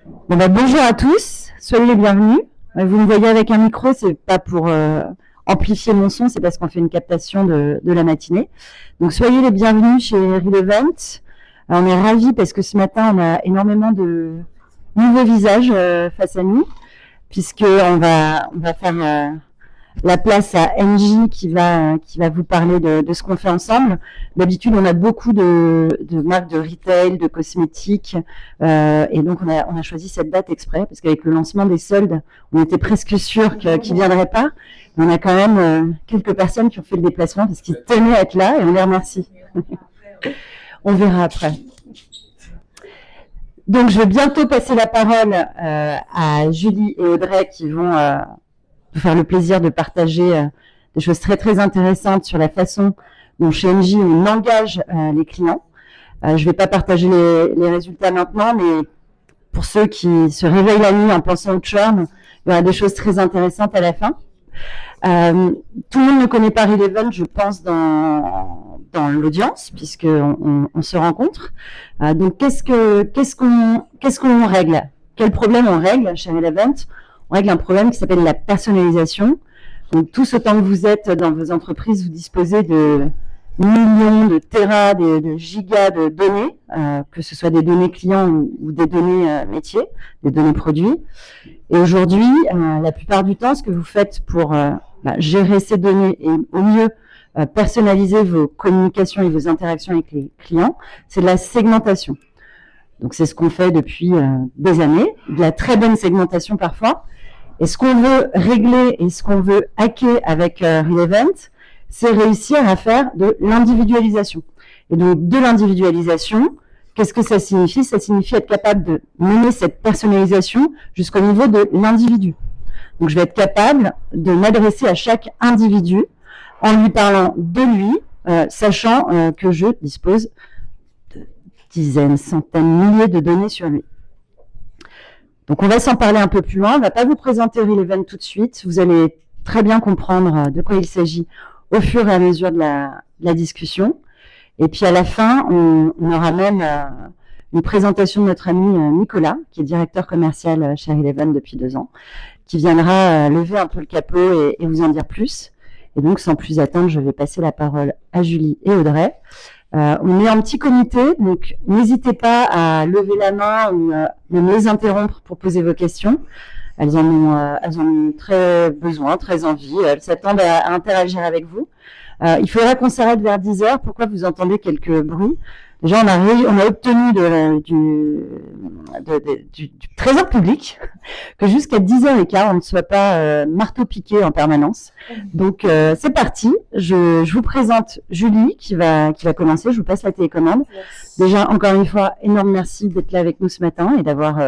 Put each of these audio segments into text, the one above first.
Bonjour à tous, soyez les bienvenus. Vous me voyez avec un micro, c'est pas pour amplifier mon son, c'est parce qu'on fait une captation de la matinée. Donc soyez les bienvenus chez Relevant. On est ravis parce que ce matin, on a énormément de nouveaux visages face à nous, puisqu'on va faire la place à NJ qui va vous parler de ce qu'on fait ensemble. D'habitude, on a beaucoup de marques de retail, de cosmétiques, et donc on a choisi cette date exprès parce qu'avec le lancement des soldes, on était presque sûr qu'ils ne viendraient pas. Mais on a quand même quelques personnes qui ont fait le déplacement parce qu'ils tenaient à être là et on les remercie. On verra après. Donc, je vais bientôt passer la parole à Julie et Audrey qui vont nous faire le plaisir de partager des choses très très intéressantes sur la façon dont chez NJ on engage les clients. Je ne vais pas partager les résultats maintenant, mais pour ceux qui se réveillent la nuit en pensant au churn, il y aura des choses très intéressantes à la fin. Tout le monde ne connaît pas Relevant, je pense, dans l'audience, puisqu'on se rencontre. Donc, qu'est-ce qu'on règle? Quel problème on règle chez Relevant? On règle un problème qui s'appelle la personnalisation. Donc, tous autant que vous êtes dans vos entreprises, vous disposez de millions, de terras, de gigas de données, que ce soit des données clients ou des données métiers, des données produits. Et aujourd'hui, la plupart du temps, ce que vous faites pour gérer ces données et au mieux personnaliser vos communications et vos interactions avec les clients, c'est de la segmentation. Donc, c'est ce qu'on fait depuis des années, de la très bonne segmentation parfois. Et ce qu'on veut régler et ce qu'on veut hacker avec Relevant, c'est réussir à faire de l'individualisation. Et donc, de l'individualisation, qu'est-ce que ça signifie? Ça signifie être capable de mener cette personnalisation jusqu'au niveau de l'individu. Donc, je vais être capable de m'adresser à chaque individu en lui parlant de lui, sachant que je dispose de dizaines, centaines, milliers de données sur lui. Donc, on va s'en parler un peu plus loin. On ne va pas vous présenter Relevant tout de suite. Vous allez très bien comprendre de quoi il s'agit au fur et à mesure de la discussion. Et puis, à la fin, on aura même une présentation de notre ami Nicolas, qui est directeur commercial chez Relevant depuis 2 ans, qui viendra lever un peu le capot et vous en dire plus. Et donc, sans plus attendre, je vais passer la parole à Julie et Audrey. On est en petit comité, donc n'hésitez pas à lever la main ou même les interrompre pour poser vos questions. Elles en ont très besoin, très envie. Elles s'attendent à interagir avec vous. Il faudra qu'on s'arrête vers 10h. Pourquoi vous entendez quelques bruits? Déjà, on a obtenu du trésor public que jusqu'à 10h15, on ne soit pas marteau-piqué en permanence. Donc, c'est parti. Je vous présente Julie qui va commencer. Je vous passe la télécommande. Merci. Déjà, encore une fois, énorme merci d'être là avec nous ce matin et d'avoir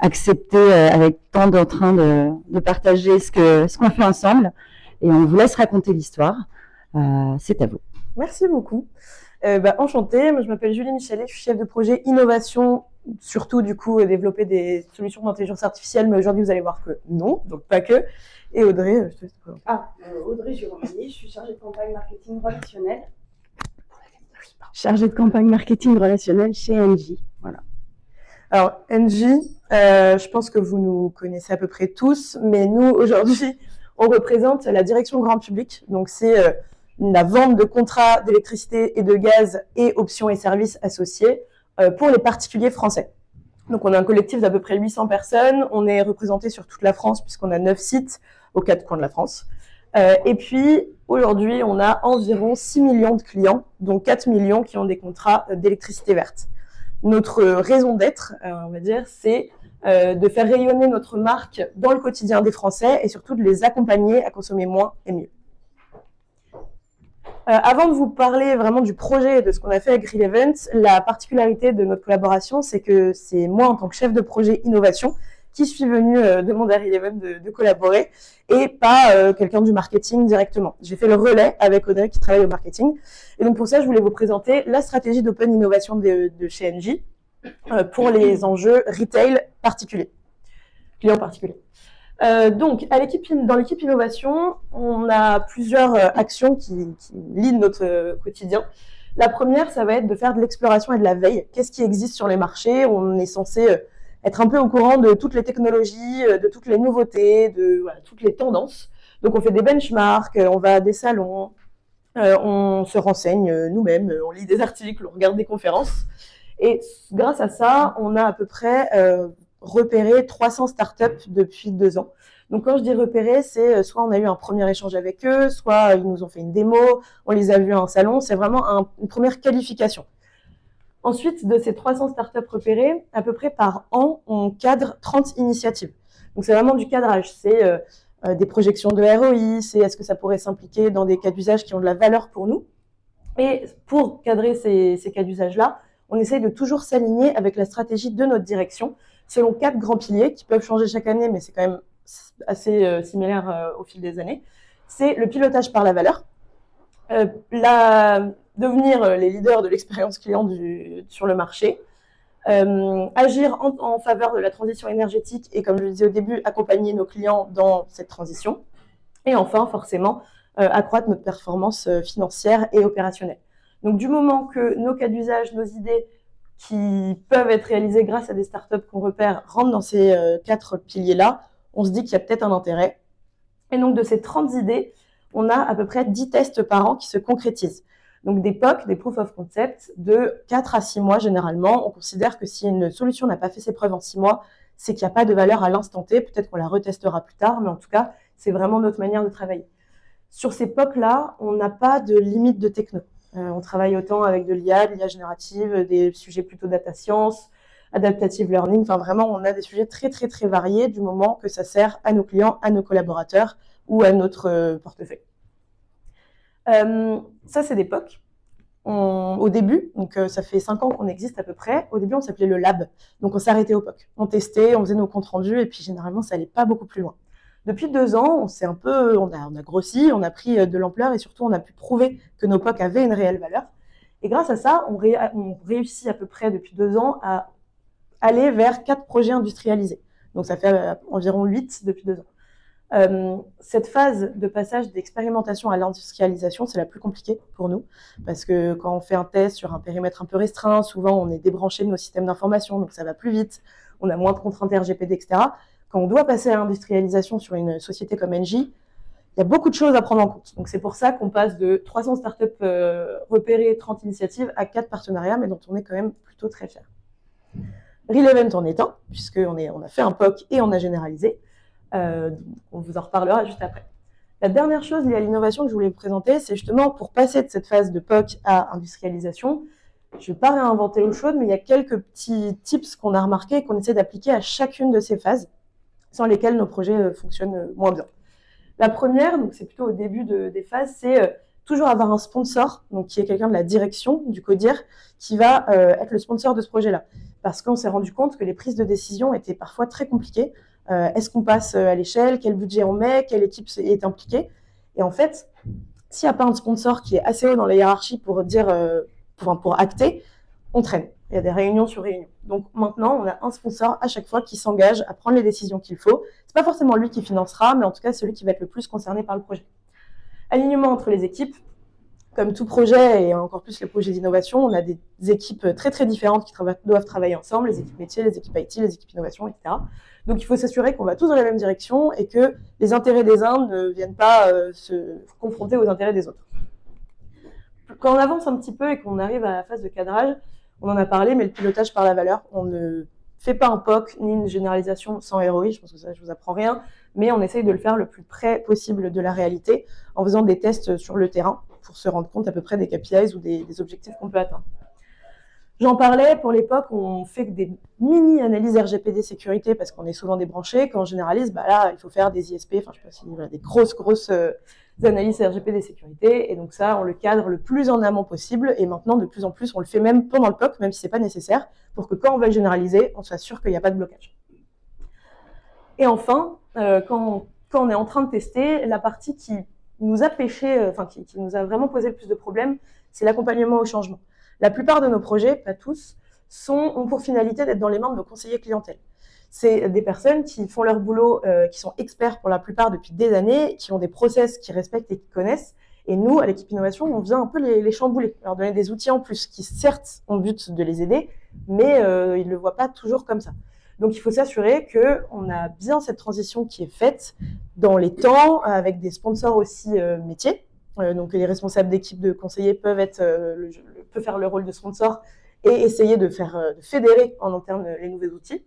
accepté avec tant d'entrain de partager ce qu'on fait ensemble. Et on vous laisse raconter l'histoire. C'est à vous. Merci beaucoup. Enchantée, moi je m'appelle Julie Michelet, je suis chef de projet innovation, surtout du coup développer des solutions d'intelligence artificielle, mais aujourd'hui vous allez voir que non, donc pas que. Et Audrey, je te laisse te présenter. Audrey Juromani, je suis chargée de campagne marketing relationnel. Chargée de campagne marketing relationnel chez NJ. Voilà. Alors NJ, je pense que vous nous connaissez à peu près tous, mais nous aujourd'hui on représente la direction grand public, donc c'est la vente de contrats d'électricité et de gaz et options et services associés pour les particuliers français. Donc, on a un collectif d'à peu près 800 personnes. On est représenté sur toute la France puisqu'on a 9 sites aux 4 coins de la France. Et puis, aujourd'hui, on a environ 6 millions de clients, dont 4 millions qui ont des contrats d'électricité verte. Notre raison d'être, on va dire, c'est de faire rayonner notre marque dans le quotidien des Français et surtout de les accompagner à consommer moins et mieux. Avant de vous parler vraiment du projet et de ce qu'on a fait avec Relevant, la particularité de notre collaboration, c'est que c'est moi, en tant que chef de projet innovation, qui suis venue demander à Relevant de collaborer et pas quelqu'un du marketing directement. J'ai fait le relais avec Audrey qui travaille au marketing. Et donc pour ça, je voulais vous présenter la stratégie d'open innovation de chez NJ pour les enjeux retail particuliers, clients particuliers. Donc, dans l'équipe innovation, on a plusieurs actions qui lead notre quotidien. La première, ça va être de faire de l'exploration et de la veille. Qu'est-ce qui existe sur les marchés? On est censé être un peu au courant de toutes les technologies, de toutes les nouveautés, de voilà, toutes les tendances. Donc, on fait des benchmarks, on va à des salons, on se renseigne nous-mêmes, on lit des articles, on regarde des conférences. Et grâce à ça, on a à peu près repéré 300 startups depuis 2 ans. Donc, quand je dis repérer, c'est soit on a eu un premier échange avec eux, soit ils nous ont fait une démo, on les a vus à un salon. C'est vraiment une première qualification. Ensuite, de ces 300 startups repérées, à peu près par an, on cadre 30 initiatives. Donc, c'est vraiment du cadrage. C'est des projections de ROI, c'est est-ce que ça pourrait s'impliquer dans des cas d'usage qui ont de la valeur pour nous. Et pour cadrer ces cas d'usage-là, on essaye de toujours s'aligner avec la stratégie de notre direction, selon 4 grands piliers qui peuvent changer chaque année, mais c'est quand même assez similaire au fil des années. C'est le pilotage par la valeur, devenir les leaders de l'expérience client sur le marché, agir en faveur de la transition énergétique et, comme je le disais au début, accompagner nos clients dans cette transition. Et enfin, forcément, accroître notre performance financière et opérationnelle. Donc, du moment que nos cas d'usage, nos idées qui peuvent être réalisées grâce à des startups qu'on repère rentrent dans ces 4 piliers-là, on se dit qu'il y a peut-être un intérêt. Et donc, de ces 30 idées, on a à peu près 10 tests par an qui se concrétisent. Donc, des POC, des Proof of Concept, de 4 à 6 mois généralement. On considère que si une solution n'a pas fait ses preuves en 6 mois, c'est qu'il n'y a pas de valeur à l'instant T. Peut-être qu'on la retestera plus tard, mais en tout cas, c'est vraiment notre manière de travailler. Sur ces POC-là, on n'a pas de limite de techno. On travaille autant avec de l'IA, de l'IA générative, des sujets plutôt data science, adaptative learning. Enfin, vraiment, on a des sujets très, très, très variés du moment que ça sert à nos clients, à nos collaborateurs ou à notre portefeuille. Ça, c'est des POC. Au début, donc ça fait 5 ans qu'on existe à peu près, au début, on s'appelait le lab. Donc, on s'arrêtait au POC. On testait, on faisait nos comptes rendus et puis généralement, ça allait pas beaucoup plus loin. Depuis 2 ans, on a grossi, on a pris de l'ampleur et surtout, on a pu prouver que nos POC avaient une réelle valeur. Et grâce à ça, on réussit à peu près depuis 2 ans à aller vers 4 projets industrialisés. Donc, ça fait environ 8 depuis 2 ans. Cette phase de passage d'expérimentation à l'industrialisation, c'est la plus compliquée pour nous parce que quand on fait un test sur un périmètre un peu restreint, souvent, on est débranché de nos systèmes d'information, donc ça va plus vite, on a moins de contraintes RGPD, etc. Quand on doit passer à l'industrialisation sur une société comme Engie, il y a beaucoup de choses à prendre en compte. Donc, c'est pour ça qu'on passe de 300 startups repérées, 30 initiatives, à 4 partenariats, mais dont on est quand même plutôt très fiers. Real Event en est un, puisqu'on a fait un POC et on a généralisé. On vous en reparlera juste après. La dernière chose liée à l'innovation que je voulais vous présenter, c'est justement pour passer de cette phase de POC à industrialisation. Je ne vais pas réinventer l'eau chaude, mais il y a quelques petits tips qu'on a remarqués et qu'on essaie d'appliquer à chacune de ces phases, sans lesquelles nos projets fonctionnent moins bien. La première, donc c'est plutôt au début des phases, c'est toujours avoir un sponsor, donc qui est quelqu'un de la direction du CODIR, qui va être le sponsor de ce projet-là. Parce qu'on s'est rendu compte que les prises de décision étaient parfois très compliquées. Est-ce qu'on passe à l'échelle? Quel budget on met? Quelle équipe est impliquée? Et en fait, s'il n'y a pas un sponsor qui est assez haut dans la hiérarchie pour acter, on traîne. Il y a des réunions sur réunions. Donc maintenant, on a un sponsor à chaque fois qui s'engage à prendre les décisions qu'il faut. C'est pas forcément lui qui financera, mais en tout cas celui qui va être le plus concerné par le projet. Alignement entre les équipes. Comme tout projet, et encore plus les projets d'innovation, on a des équipes très très différentes qui doivent travailler ensemble, les équipes métiers, les équipes IT, les équipes innovation, etc. Donc il faut s'assurer qu'on va tous dans la même direction et que les intérêts des uns ne viennent pas se confronter aux intérêts des autres. Quand on avance un petit peu et qu'on arrive à la phase de cadrage, on en a parlé, mais le pilotage par la valeur, on ne fait pas un POC ni une généralisation sans ROI, je pense que ça, je vous apprends rien, mais on essaye de le faire le plus près possible de la réalité en faisant des tests sur le terrain pour se rendre compte à peu près des KPIs ou des objectifs qu'on peut atteindre. J'en parlais, pour l'époque, on fait des mini-analyses RGPD sécurité parce qu'on est souvent débranché. Quand on généralise, là, il faut faire des ISP, enfin, je sais pas si, voilà, des grosses analyses RGPD sécurité. Et donc ça, on le cadre le plus en amont possible. Et maintenant, de plus en plus, on le fait même pendant le POC, même si c'est pas nécessaire, pour que quand on va le généraliser, on soit sûr qu'il n'y a pas de blocage. Et enfin, quand on est en train de tester, la partie qui nous a pêché, qui nous a vraiment posé le plus de problèmes, c'est l'accompagnement au changement. La plupart de nos projets, pas tous, ont pour finalité d'être dans les mains de nos conseillers clientèle. C'est des personnes qui font leur boulot, qui sont experts pour la plupart depuis des années, qui ont des process qu'ils respectent et qu'ils connaissent. Et nous, à l'équipe innovation, on vient un peu les chambouler, leur donner des outils en plus qui, certes, ont le but de les aider, mais ils ne le voient pas toujours comme ça. Donc, il faut s'assurer qu'on a bien cette transition qui est faite dans les temps, avec des sponsors aussi métiers. Donc, les responsables d'équipe de conseillers peuvent faire le rôle de sponsor et essayer de fédérer en interne les nouveaux outils.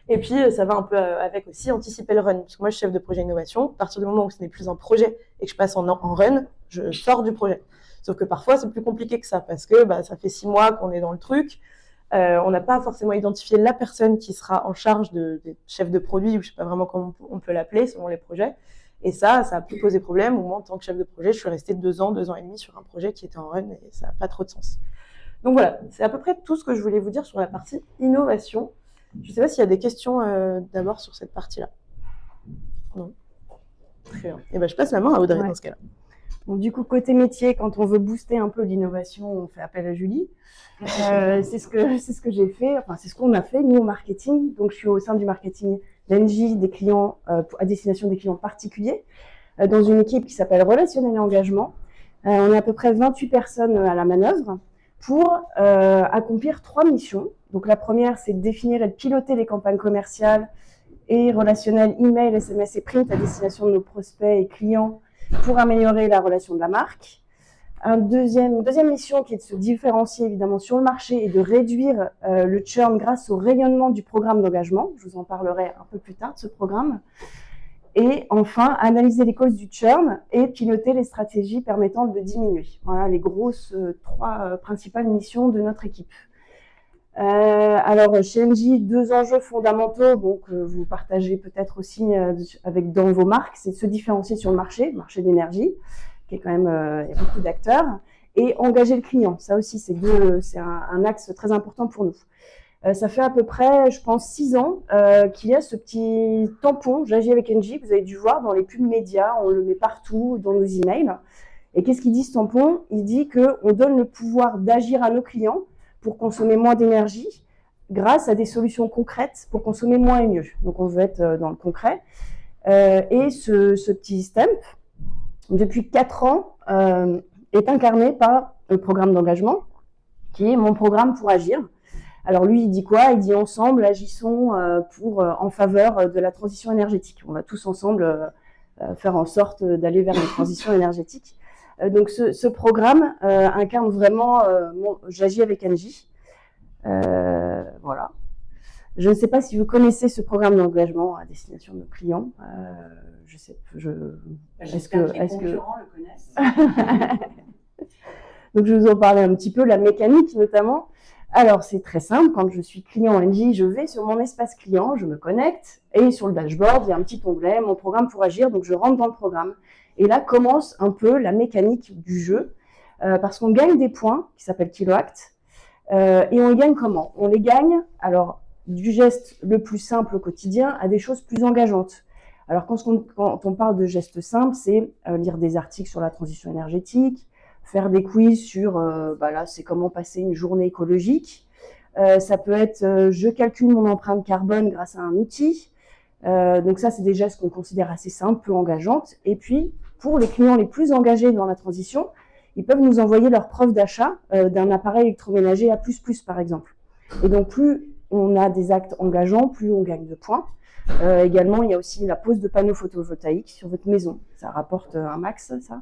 Et puis, ça va un peu avec aussi anticiper le run. Parce que moi, je suis chef de projet innovation. À partir du moment où ce n'est plus un projet et que je passe en run, je sors du projet. Sauf que parfois, c'est plus compliqué que ça parce que ça fait 6 mois qu'on est dans le truc. On n'a pas forcément identifié la personne qui sera en charge des chefs de produit, ou je ne sais pas vraiment comment on peut l'appeler selon les projets. Et ça a pu poser problème. Moi, en tant que chef de projet, je suis restée 2 ans et demi sur un projet qui était en run et ça n'a pas trop de sens. Donc voilà, c'est à peu près tout ce que je voulais vous dire sur la partie innovation. Je ne sais pas s'il y a des questions d'abord sur cette partie-là. Non. Très bien. Et je passe la main à Audrey dans ce cas-là. Donc, du coup, côté métier, quand on veut booster un peu l'innovation, on fait appel à Julie. C'est ce que j'ai fait, enfin, c'est ce qu'on a fait, nous, au marketing. Donc, je suis au sein du marketing d'Engie, des clients, à destination des clients particuliers, dans une équipe qui s'appelle Relationnel et Engagement. On est à peu près 28 personnes à la manœuvre pour accomplir 3 missions. Donc, la première, c'est de définir et de piloter les campagnes commerciales et relationnelles, email, SMS et print à destination de nos prospects et clients pour améliorer la relation de la marque. Une deuxième mission qui est de se différencier évidemment sur le marché et de réduire le churn grâce au rayonnement du programme d'engagement. Je vous en parlerai un peu plus tard de ce programme. Et enfin, analyser les causes du churn et piloter les stratégies permettant de le diminuer. Voilà les grosses 3 principales missions de notre équipe. Alors, chez Engie, 2 enjeux fondamentaux, donc vous partagez peut-être aussi dans vos marques, c'est de se différencier sur le marché d'énergie, qui est quand même, il y a beaucoup d'acteurs, et engager le client. Ça aussi, c'est un axe très important pour nous. Ça fait à peu près, je pense, 6 ans qu'il y a ce petit tampon, j'agis avec Engie, vous avez dû voir dans les pubs médias, on le met partout, dans nos emails. Et qu'est-ce qu'il dit ce tampon? Il dit qu'on donne le pouvoir d'agir à nos clients pour consommer moins d'énergie grâce à des solutions concrètes pour consommer moins et mieux. Donc, on veut être dans le concret. Et ce petit stamp, depuis 4 ans, est incarné par le programme d'engagement, qui est mon programme pour agir. Alors, lui, il dit quoi? Il dit ensemble, agissons en faveur de la transition énergétique. On va tous ensemble faire en sorte d'aller vers une transition énergétique. Donc, ce programme incarne vraiment j'agis avec Engie. Voilà. Je ne sais pas si vous connaissez ce programme d'engagement à destination de nos clients. Je sais. Est-ce que les concurrents le connaissent? Donc, je vais vous en parler un petit peu, la mécanique notamment. Alors, c'est très simple. Quand je suis client Engie, je vais sur mon espace client, je me connecte et sur le dashboard, il y a un petit onglet, mon programme pour agir. Donc, je rentre dans le programme. Et là commence un peu la mécanique du jeu, parce qu'on gagne des points qui s'appellent kilowatts. Et on les gagne comment? On les gagne, alors, du geste le plus simple au quotidien à des choses plus engageantes. Alors, quand on parle de gestes simples, c'est lire des articles sur la transition énergétique, faire des quiz sur, là, c'est comment passer une journée écologique. Ça peut être, je calcule mon empreinte carbone grâce à un outil. Donc ça, c'est des gestes qu'on considère assez simples, peu engageantes. Et puis, pour les clients les plus engagés dans la transition, ils peuvent nous envoyer leur preuve d'achat d'un appareil électroménager A++, par exemple. Et donc, plus on a des actes engageants, plus on gagne de points. Également, il y a aussi la pose de panneaux photovoltaïques sur votre maison. Ça rapporte un max, ça,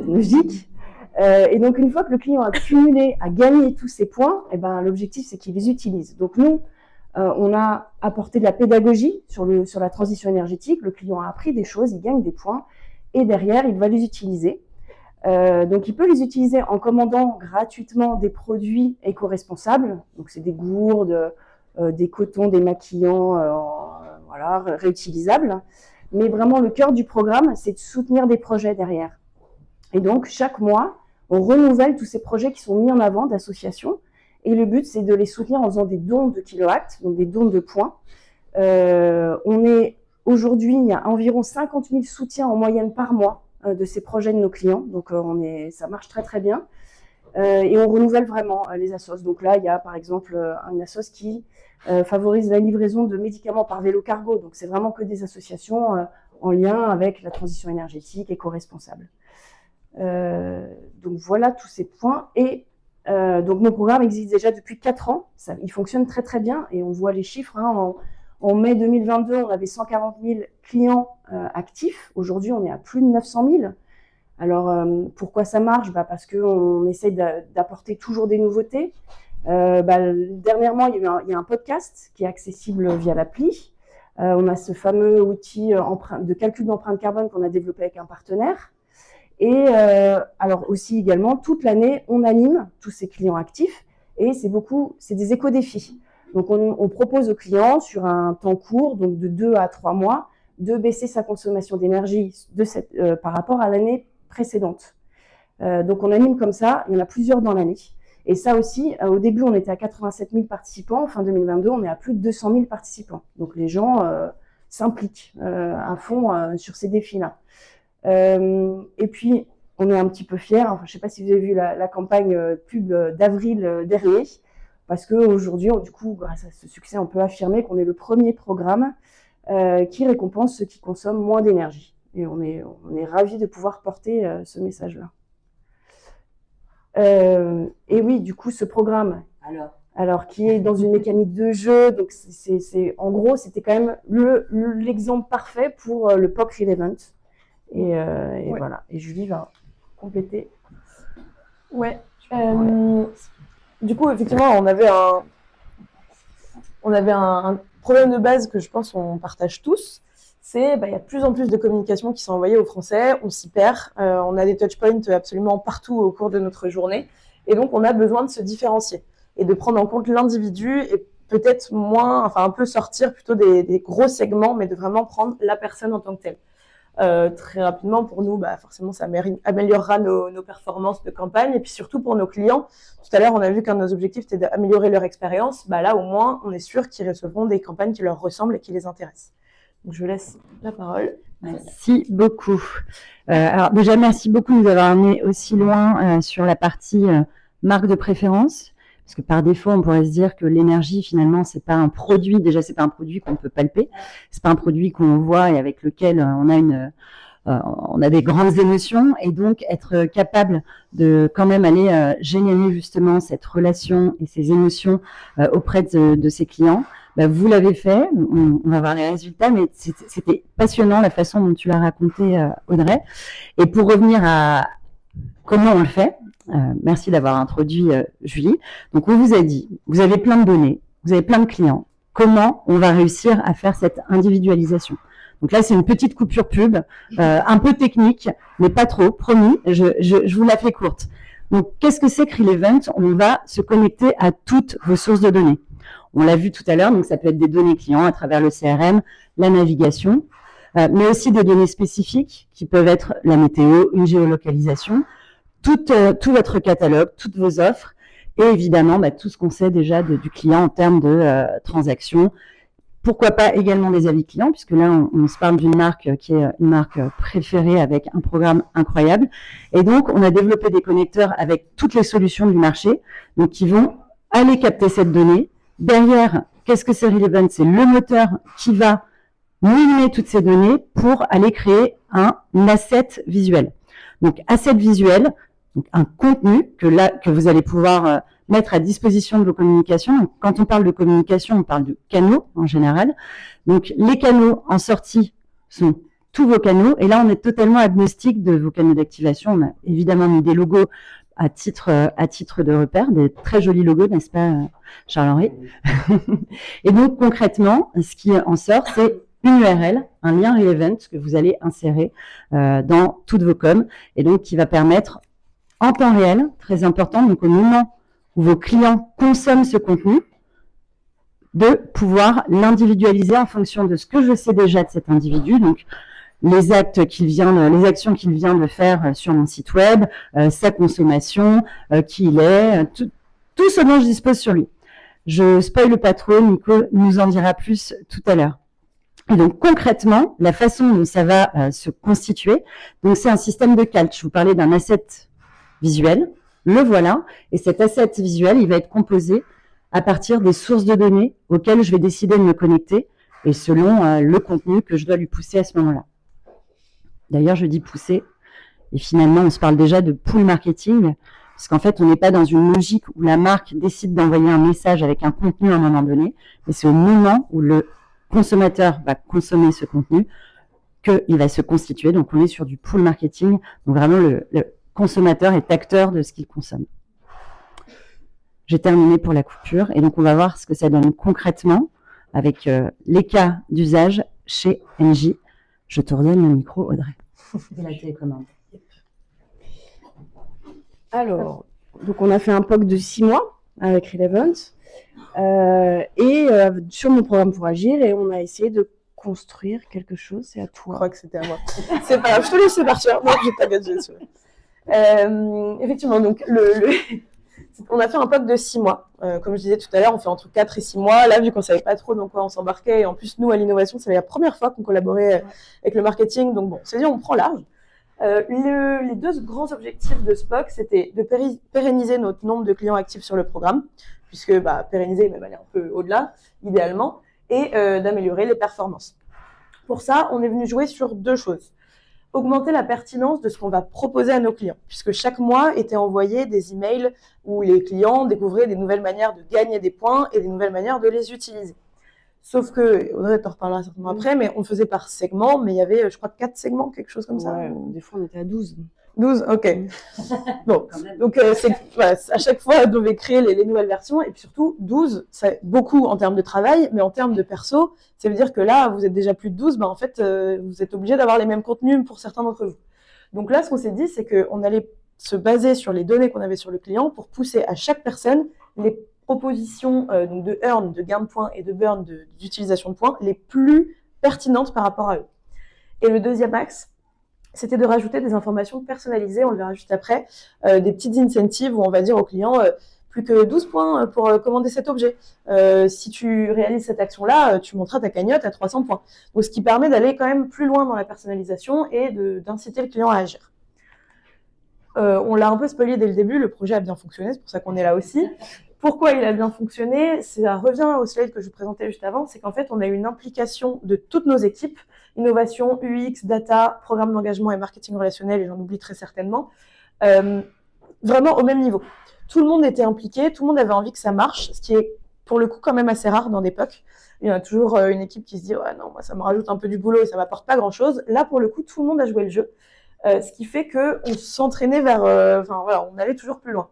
logique. Et donc, une fois que le client a cumulé, a gagné tous ces points, l'objectif, c'est qu'il les utilise. Donc, nous, on a apporté de la pédagogie sur la transition énergétique. Le client a appris des choses, il gagne des points. Et derrière, il va les utiliser. Donc, il peut les utiliser en commandant gratuitement des produits éco-responsables. Donc, c'est des gourdes, des cotons, des maquillants, réutilisables. Mais vraiment, le cœur du programme, c'est de soutenir des projets derrière. Et donc, chaque mois, on renouvelle tous ces projets qui sont mis en avant d'associations. Et le but, c'est de les soutenir en faisant des dons de kilowatts, donc des dons de points. Aujourd'hui, il y a environ 50 000 soutiens en moyenne par mois de ces projets de nos clients. Donc, ça marche très, très bien. Et on renouvelle vraiment les assos. Donc là, il y a par exemple une assos qui favorise la livraison de médicaments par vélo cargo. Donc, c'est vraiment que des associations en lien avec la transition énergétique éco-responsable. Donc, voilà tous ces points. Et Donc nos programmes existent déjà depuis 4 ans. Ils fonctionnent très très bien et on voit les chiffres. En mai 2022, on avait 140 000 clients actifs. Aujourd'hui, on est à plus de 900 000. Alors, pourquoi ça marche? Parce qu'on essaye d'apporter toujours des nouveautés. Dernièrement, il y a un podcast qui est accessible via l'appli. On a ce fameux outil de calcul d'empreinte carbone qu'on a développé avec un partenaire. Et alors aussi également, toute l'année, on anime tous ces clients actifs et c'est des éco-défis. Donc, on propose aux clients sur un temps court, donc de 2 à 3 mois, de baisser sa consommation d'énergie par rapport à l'année précédente. Donc, on anime comme ça, il y en a plusieurs dans l'année. Et ça aussi, au début, on était à 87 000 participants. Fin 2022, on est à plus de 200 000 participants. Donc, les gens s'impliquent à fond sur ces défis-là. Et puis, on est un petit peu fiers. Enfin, je ne sais pas si vous avez vu la campagne pub d'avril dernier, parce qu'aujourd'hui, du coup, grâce à ce succès, on peut affirmer qu'on est le premier programme qui récompense ceux qui consomment moins d'énergie. Et on est ravis de pouvoir porter ce message-là. Et oui, du coup, ce programme, alors qui est dans une mécanique de jeu, donc en gros, c'était quand même l'exemple parfait pour le POC Real Event. Et voilà. Et Julie va compléter. Ouais. Du coup, effectivement, on avait un problème de base que je pense on partage tous. C'est il y a de plus en plus de communications qui sont envoyées aux Français, on s'y perd, on a des touchpoints absolument partout au cours de notre journée, et donc on a besoin de se différencier et de prendre en compte l'individu et peut-être un peu sortir plutôt des gros segments, mais de vraiment prendre la personne en tant que telle. Très rapidement, pour nous, forcément, ça améliorera nos performances de campagne, et puis surtout pour nos clients. Tout à l'heure, on a vu qu'un de nos objectifs était d'améliorer leur expérience. Là, au moins, on est sûr qu'ils recevront des campagnes qui leur ressemblent et qui les intéressent. Donc, je laisse la parole. Merci beaucoup. Alors déjà, merci beaucoup de nous avoir amené aussi loin sur la partie marque de préférence. Parce que par défaut, on pourrait se dire que l'énergie, finalement, c'est pas un produit. Déjà, c'est pas un produit qu'on peut palper. C'est pas un produit qu'on voit et avec lequel on a des grandes émotions. Et donc, être capable de quand même aller générer justement cette relation et ces émotions auprès de ses clients. Vous l'avez fait. On va voir les résultats, mais c'était passionnant la façon dont tu l'as raconté, Audrey. Et pour revenir à comment on le fait. Merci d'avoir introduit Julie. Donc, on vous a dit, vous avez plein de données, vous avez plein de clients. Comment on va réussir à faire cette individualisation? Donc là, c'est une petite coupure pub, un peu technique, mais pas trop, promis, je vous la fais courte. Donc, qu'est-ce que c'est que Real Event? On va se connecter à toutes vos sources de données. On l'a vu tout à l'heure, donc ça peut être des données clients à travers le CRM, la navigation, mais aussi des données spécifiques qui peuvent être la météo, une géolocalisation, tout votre catalogue, toutes vos offres et évidemment tout ce qu'on sait déjà du client en termes de transactions. Pourquoi pas également des avis clients, puisque là, on se parle d'une marque qui est une marque préférée avec un programme incroyable. Et donc, on a développé des connecteurs avec toutes les solutions du marché, donc qui vont aller capter cette donnée. Derrière, qu'est-ce que c'est Real Event? C'est le moteur qui va mimer toutes ces données pour aller créer un asset visuel. Donc, asset visuel, donc un contenu que vous allez pouvoir mettre à disposition de vos communications. Donc, quand on parle de communication, on parle de canaux en général. Donc, les canaux en sortie sont tous vos canaux. Et là, on est totalement agnostique de vos canaux d'activation. On a évidemment mis des logos à titre de repère, des très jolis logos, n'est-ce pas, Charles-Henri? Et donc, concrètement, ce qui en sort, c'est une URL, un lien Real Event que vous allez insérer dans toutes vos coms et donc qui va permettre en temps réel, très important, donc au moment où vos clients consomment ce contenu, de pouvoir l'individualiser en fonction de ce que je sais déjà de cet individu, donc les actions qu'il vient de faire sur mon site web, sa consommation, qui il est, tout ce dont je dispose sur lui. Je spoile pas trop, Nico nous en dira plus tout à l'heure. Et donc concrètement, la façon dont ça va se constituer, donc c'est un système de calque. Je vous parlais d'un asset visuel, le voilà, et cet asset visuel, il va être composé à partir des sources de données auxquelles je vais décider de me connecter et selon le contenu que je dois lui pousser à ce moment-là. D'ailleurs, je dis pousser, et finalement, on se parle déjà de pull marketing, Parce qu'en fait, on n'est pas dans une logique où la marque décide d'envoyer un message avec un contenu à un moment donné, mais c'est au moment où le consommateur va consommer ce contenu qu'il va se constituer. Donc, on est sur du pull marketing. Donc, vraiment, le consommateur est acteur de ce qu'il consomme. J'ai terminé pour la coupure. Et donc, on va voir ce que ça donne concrètement avec les cas d'usage chez NJ. Je te redonne le micro, Audrey. Et la télécommande. Alors, donc on a fait un POC de 6 mois avec Relevant sur mon programme pour agir, et on a essayé de construire quelque chose. C'est à Je toi. crois que c'était à moi. C'est pas grave, je te laisse partir. Non, j'ai pas gadget. Effectivement, donc on a fait un POC de 6 mois. Comme je disais tout à l'heure, on fait entre 4 et 6 mois. Là, vu qu'on savait pas trop dans quoi on s'embarquait, et en plus, nous, à l'innovation, c'est la première fois qu'on collaborait avec le marketing. Donc bon, c'est dit, on prend large. Les deux grands objectifs de ce POC, c'était de pérenniser notre nombre de clients actifs sur le programme, puisque pérenniser, même aller un peu au-delà, idéalement, et d'améliorer les performances. Pour ça, on est venu jouer sur 2 choses. Augmenter la pertinence de ce qu'on va proposer à nos clients, puisque chaque mois étaient envoyés des emails où les clients découvraient des nouvelles manières de gagner des points et des nouvelles manières de les utiliser. Sauf que, Audrey t'en reparlera certainement après, mais on faisait par segment, mais il y avait, je crois, 4 segments, quelque chose comme ça. Ouais, des fois, on était à 12. 12, ok. Bon, donc à chaque fois, on devait créer les nouvelles versions, et puis surtout, 12, c'est beaucoup en termes de travail, mais en termes de perso, ça veut dire que là, vous êtes déjà plus de 12, en fait, vous êtes obligé d'avoir les mêmes contenus pour certains d'entre vous. Donc là, ce qu'on s'est dit, c'est qu'on allait se baser sur les données qu'on avait sur le client pour pousser à chaque personne les propositions donc de earn, de gain de points, et de burn, d'utilisation de points, les plus pertinentes par rapport à eux. Et le deuxième axe, c'était de rajouter des informations personnalisées, on le verra juste après, des petites incentives où on va dire au client plus que 12 points pour commander cet objet. Si tu réalises cette action-là, tu monteras ta cagnotte à 300 points. Donc, ce qui permet d'aller quand même plus loin dans la personnalisation et d'inciter le client à agir. On l'a un peu spoilé dès le début, le projet a bien fonctionné, c'est pour ça qu'on est là aussi. Pourquoi il a bien fonctionné? Ça revient au slide que je vous présentais juste avant, c'est qu'en fait, on a eu une implication de toutes nos équipes, innovation, UX, data, programme d'engagement et marketing relationnel, et j'en oublie très certainement, vraiment au même niveau. Tout le monde était impliqué, tout le monde avait envie que ça marche, ce qui est pour le coup quand même assez rare dans des POC. Il y en a toujours une équipe qui se dit « Ouais, non, moi ça me rajoute un peu du boulot et ça m'apporte pas grand-chose ». Là, pour le coup, tout le monde a joué le jeu, ce qui fait qu'on s'entraînait vers... on allait toujours plus loin.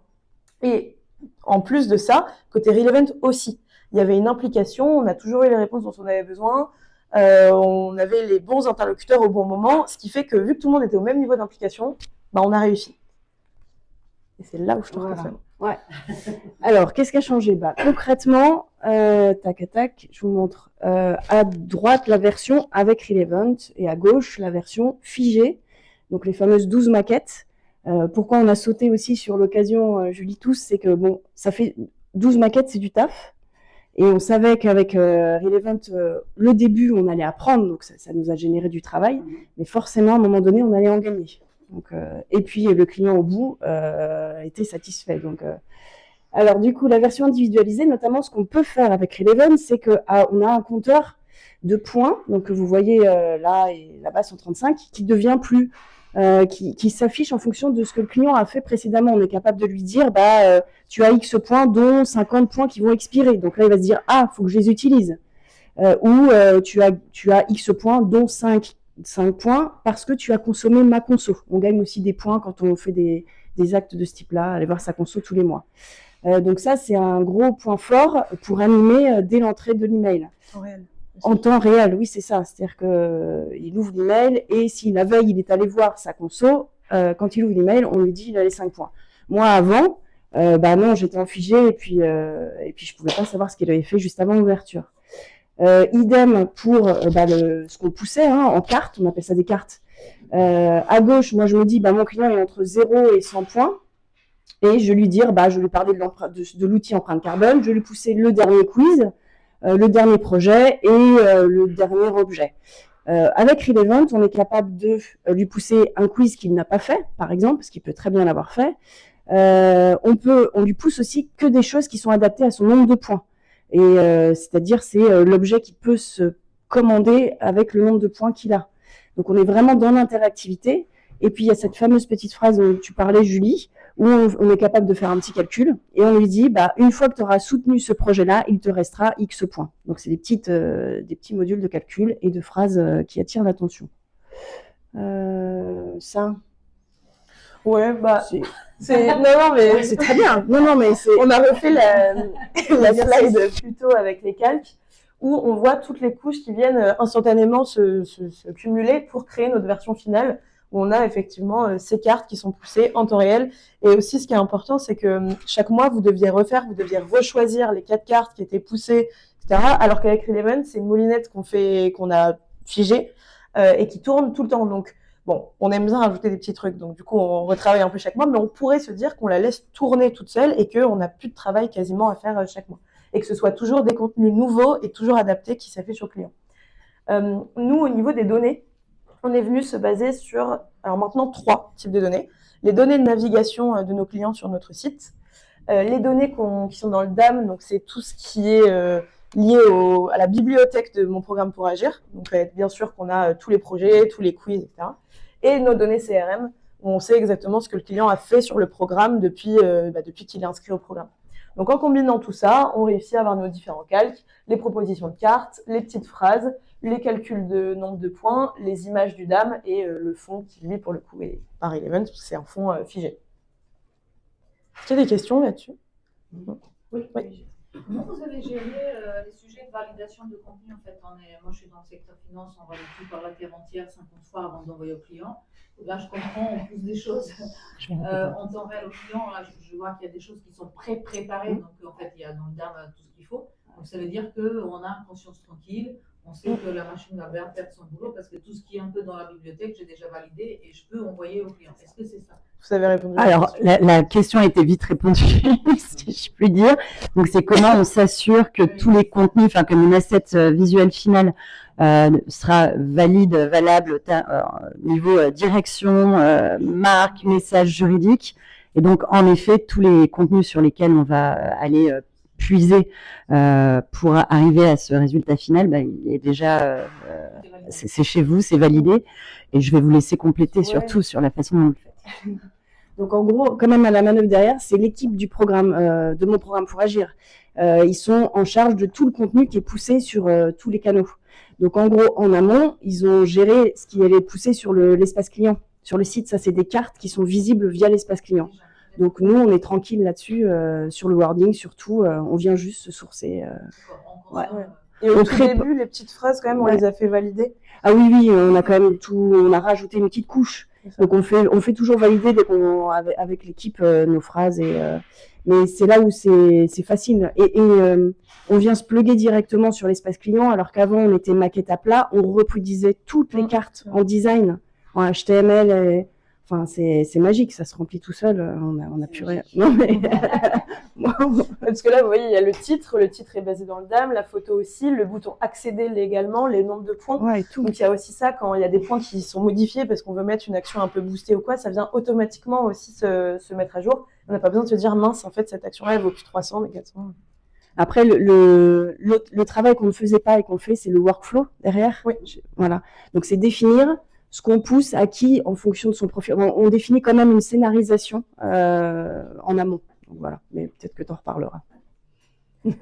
Et en plus de ça, côté Relevant aussi, il y avait une implication, on a toujours eu les réponses dont on avait besoin, on avait les bons interlocuteurs au bon moment, ce qui fait que vu que tout le monde était au même niveau d'implication, on a réussi. Et c'est là où je te remercie. Ouais. Alors, qu'est-ce qui a changé? Concrètement, je vous montre. À droite, la version avec Relevant, et à gauche, la version figée, donc les fameuses 12 maquettes. Pourquoi on a sauté aussi sur l'occasion, Julie tous, c'est que ça fait 12 maquettes, c'est du taf. Et on savait qu'avec Relevant, le début, on allait apprendre, donc ça nous a généré du travail. Mais forcément, à un moment donné, on allait en gagner. Donc, et puis, le client au bout était satisfait. Donc, alors, du coup, la version individualisée, notamment, ce qu'on peut faire avec Relevant, c'est qu'on a un compteur de points, donc que vous voyez là et là-bas, 135, qui devient plus... qui s'affiche en fonction de ce que le client a fait précédemment. On est capable de lui dire, tu as X points, dont 50 points qui vont expirer. Donc là, il va se dire, faut que je les utilise. Ou tu as X points, dont 5 points, parce que tu as consommé ma conso. On gagne aussi des points quand on fait des actes de ce type-là, aller voir sa conso tous les mois. Donc ça, c'est un gros point fort pour animer dès l'entrée de l'email. En réel. En temps réel, oui, c'est ça. C'est-à-dire qu'il ouvre l'email et si la veille, il est allé voir sa conso, quand il ouvre l'email, on lui dit il a les 5 points. Moi, avant, non, j'étais en figé et puis je pouvais pas savoir ce qu'il avait fait juste avant l'ouverture. Idem pour ce qu'on poussait en cartes, on appelle ça des cartes. À gauche, moi, je me dis, mon client est entre 0 et 100 points. Et je lui dire, je lui parlais de l'outil empreinte carbone, je lui poussais le dernier quiz, le dernier projet et le dernier objet. Avec Relevant, on est capable de lui pousser un quiz qu'il n'a pas fait, par exemple, parce qu'il peut très bien l'avoir fait. On lui pousse aussi que des choses qui sont adaptées à son nombre de points. Et c'est-à-dire, c'est l'objet qui peut se commander avec le nombre de points qu'il a. Donc, on est vraiment dans l'interactivité. Et puis, il y a cette fameuse petite phrase dont tu parlais, Julie, où on est capable de faire un petit calcul et on lui dit, une fois que tu auras soutenu ce projet-là, il te restera X points. Donc, c'est des petits modules de calcul et de phrases qui attirent l'attention. Ça. Ouais, mais c'est très bien. On a refait la slide plutôt avec les calques où on voit toutes les couches qui viennent instantanément se cumuler pour créer notre version finale où on a effectivement ces cartes qui sont poussées en temps réel. Et aussi, ce qui est important, c'est que chaque mois, vous deviez rechoisir les 4 cartes qui étaient poussées, etc. Alors qu'avec Relevant, c'est une moulinette qu'on a figée et qui tourne tout le temps. Donc, bon, on aime bien rajouter des petits trucs. Donc, du coup, on retravaille un peu chaque mois, mais on pourrait se dire qu'on la laisse tourner toute seule et qu'on n'a plus de travail quasiment à faire chaque mois. Et que ce soit toujours des contenus nouveaux et toujours adaptés qui s'affichent aux clients. Nous, au niveau des données, on est venu se baser sur, alors maintenant, 3 types de données. Les données de navigation de nos clients sur notre site, les données qui sont dans le DAM, donc c'est tout ce qui est lié à la bibliothèque de mon programme pour agir. Donc, bien sûr qu'on a tous les projets, tous les quiz, etc. Et nos données CRM, où on sait exactement ce que le client a fait sur le programme depuis qu'il est inscrit au programme. Donc, en combinant tout ça, on réussit à avoir nos différents calques, les propositions de cartes, les petites phrases, les calculs de nombre de points, les images du DAM et le fond qui, lui, pour le coup, est par Relevant, parce que c'est un fond figé. Est-ce qu'il y a des questions là-dessus? Oui. Comment vous avez géré les sujets de validation de contenu en fait? Moi, je suis dans le secteur finance, on valide tout par la terre entière 50 fois avant d'envoyer au client. Là, je comprends, on pousse des choses en temps réel au client. Là, je vois qu'il y a des choses qui sont préparées. Donc, en fait, il y a dans le DAM tout ce qu'il faut. Donc, ça veut dire qu'on a une conscience tranquille. On sait que la machine va bien faire son boulot parce que tout ce qui est un peu dans la bibliothèque, j'ai déjà validé et je peux envoyer au client. Est-ce que c'est ça? Vous avez répondu. Alors, la question a été vite répondue, si je puis dire. Donc, c'est comment on s'assure que tous les contenus, que mon asset visuel final sera valable au niveau direction, marque, message juridique. Et donc, en effet, tous les contenus sur lesquels on va aller puiser pour arriver à ce résultat final, il est déjà, c'est chez vous, c'est validé. Et je vais vous laisser compléter surtout sur la façon dont on le fait. Donc, en gros, quand même, à la manœuvre derrière, c'est l'équipe du programme, de mon programme pour agir. Ils sont en charge de tout le contenu qui est poussé sur tous les canaux. Donc, en gros, en amont, ils ont géré ce qui allait pousser sur l'espace client. Sur le site, ça, c'est des cartes qui sont visibles via l'espace client. Donc, nous, on est tranquille là-dessus, sur le wording, surtout, on vient juste se sourcer. Et au tout début, les petites phrases, quand même, on les a fait valider. Ah oui, on a quand même on a rajouté une petite couche. Donc, on fait toujours valider dès avec l'équipe nos phrases. Mais c'est là où c'est facile. Et on vient se plugger directement sur l'espace client, alors qu'avant, on était maquette à plat. On reproduisait toutes les cartes en design, en HTML. Enfin, c'est magique, ça se remplit tout seul. On a plus rien. Non, mais parce que là, vous voyez, il y a le titre est basé dans le DAM, la photo aussi, le bouton accéder légalement, les nombres de points. Ouais, tout. Donc il y a aussi ça, quand il y a des points qui sont modifiés parce qu'on veut mettre une action un peu boostée ou quoi, ça vient automatiquement aussi se mettre à jour. On n'a pas besoin de se dire, mince, en fait, cette action-là, elle vaut plus 300, mais 400. Après, le travail qu'on ne faisait pas et qu'on fait, c'est le workflow derrière. Oui. Voilà. Donc, c'est définir ce qu'on pousse à qui en fonction de son profil. On définit quand même une scénarisation en amont. Donc, voilà. Mais peut-être que tu en reparleras. Oui.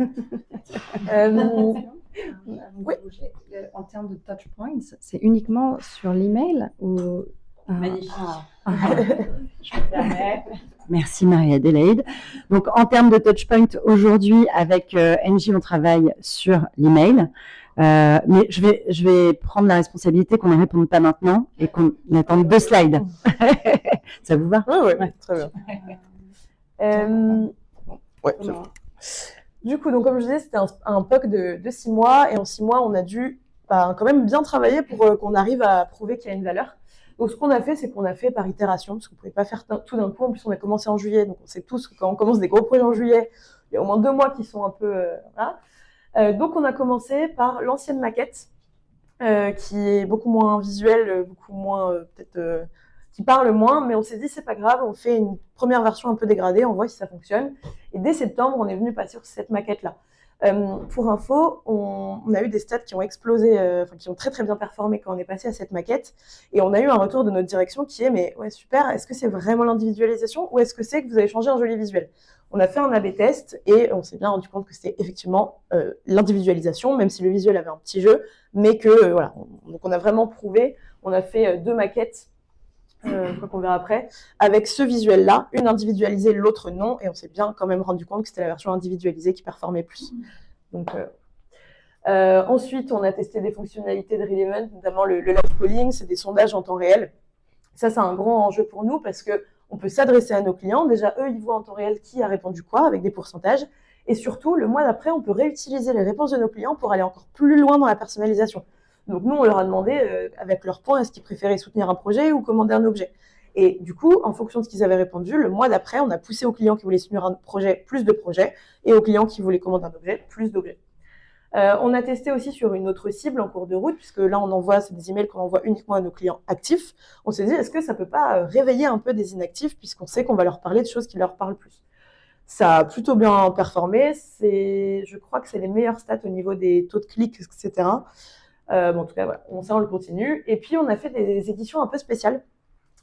En termes de touch points, c'est uniquement sur l'email ou... Magnifique. Je me permets. Merci Marie-Adélaïde. Donc, en termes de touchpoint, aujourd'hui, avec NJ, on travaille sur l'email. Mais je vais prendre la responsabilité qu'on ne réponde pas maintenant et qu'on attende 2 slides. Ça vous va? Oui, très bien. C'est bon. Du coup, donc, comme je disais, c'était un POC de 6 mois. Et en 6 mois, on a dû quand même bien travailler pour qu'on arrive à prouver qu'il y a une valeur. Donc, ce qu'on a fait, c'est qu'on a fait par itération, parce qu'on ne pouvait pas faire tout d'un coup. En plus, on a commencé en juillet. Donc, on sait tous que quand on commence des gros projets en juillet, il y a au moins 2 mois qui sont un peu... voilà. Donc, on a commencé par l'ancienne maquette, qui est beaucoup moins visuelle, beaucoup moins, qui parle moins. Mais on s'est dit, c'est pas grave, on fait une première version un peu dégradée, on voit si ça fonctionne. Et dès septembre, on est venu passer sur cette maquette-là. Pour info, on a eu des stats qui ont explosé, qui ont très très bien performé quand on est passé à cette maquette. Et on a eu un retour de notre direction qui est mais ouais super, est-ce que c'est vraiment l'individualisation ou est-ce que c'est que vous avez changé un joli visuel? On a fait un A/B test et on s'est bien rendu compte que c'était effectivement l'individualisation, même si le visuel avait un petit jeu, mais que voilà. Donc on a vraiment prouvé. On a fait 2 maquettes. Je crois qu'on verra après, avec ce visuel-là, une individualisée, l'autre non, et on s'est bien quand même rendu compte que c'était la version individualisée qui performait plus. Donc, ensuite, on a testé des fonctionnalités de Relevant, notamment le live polling, c'est des sondages en temps réel. Ça, c'est un grand enjeu pour nous parce qu'on peut s'adresser à nos clients. Déjà, eux, ils voient en temps réel qui a répondu quoi, avec des pourcentages. Et surtout, le mois d'après, on peut réutiliser les réponses de nos clients pour aller encore plus loin dans la personnalisation. Donc nous, on leur a demandé, avec leurs points, est-ce qu'ils préféraient soutenir un projet ou commander un objet. Et du coup, en fonction de ce qu'ils avaient répondu, le mois d'après, on a poussé aux clients qui voulaient soutenir un projet, plus de projets, et aux clients qui voulaient commander un objet, plus d'objets. On a testé aussi sur une autre cible en cours de route, puisque là, c'est des emails qu'on envoie uniquement à nos clients actifs. On s'est dit, est-ce que ça peut pas réveiller un peu des inactifs, puisqu'on sait qu'on va leur parler de choses qui leur parlent plus. Ça a plutôt bien performé. Je crois que c'est les meilleurs stats au niveau des taux de clics, etc. En tout cas, voilà, on le continue. Et puis, on a fait des éditions un peu spéciales,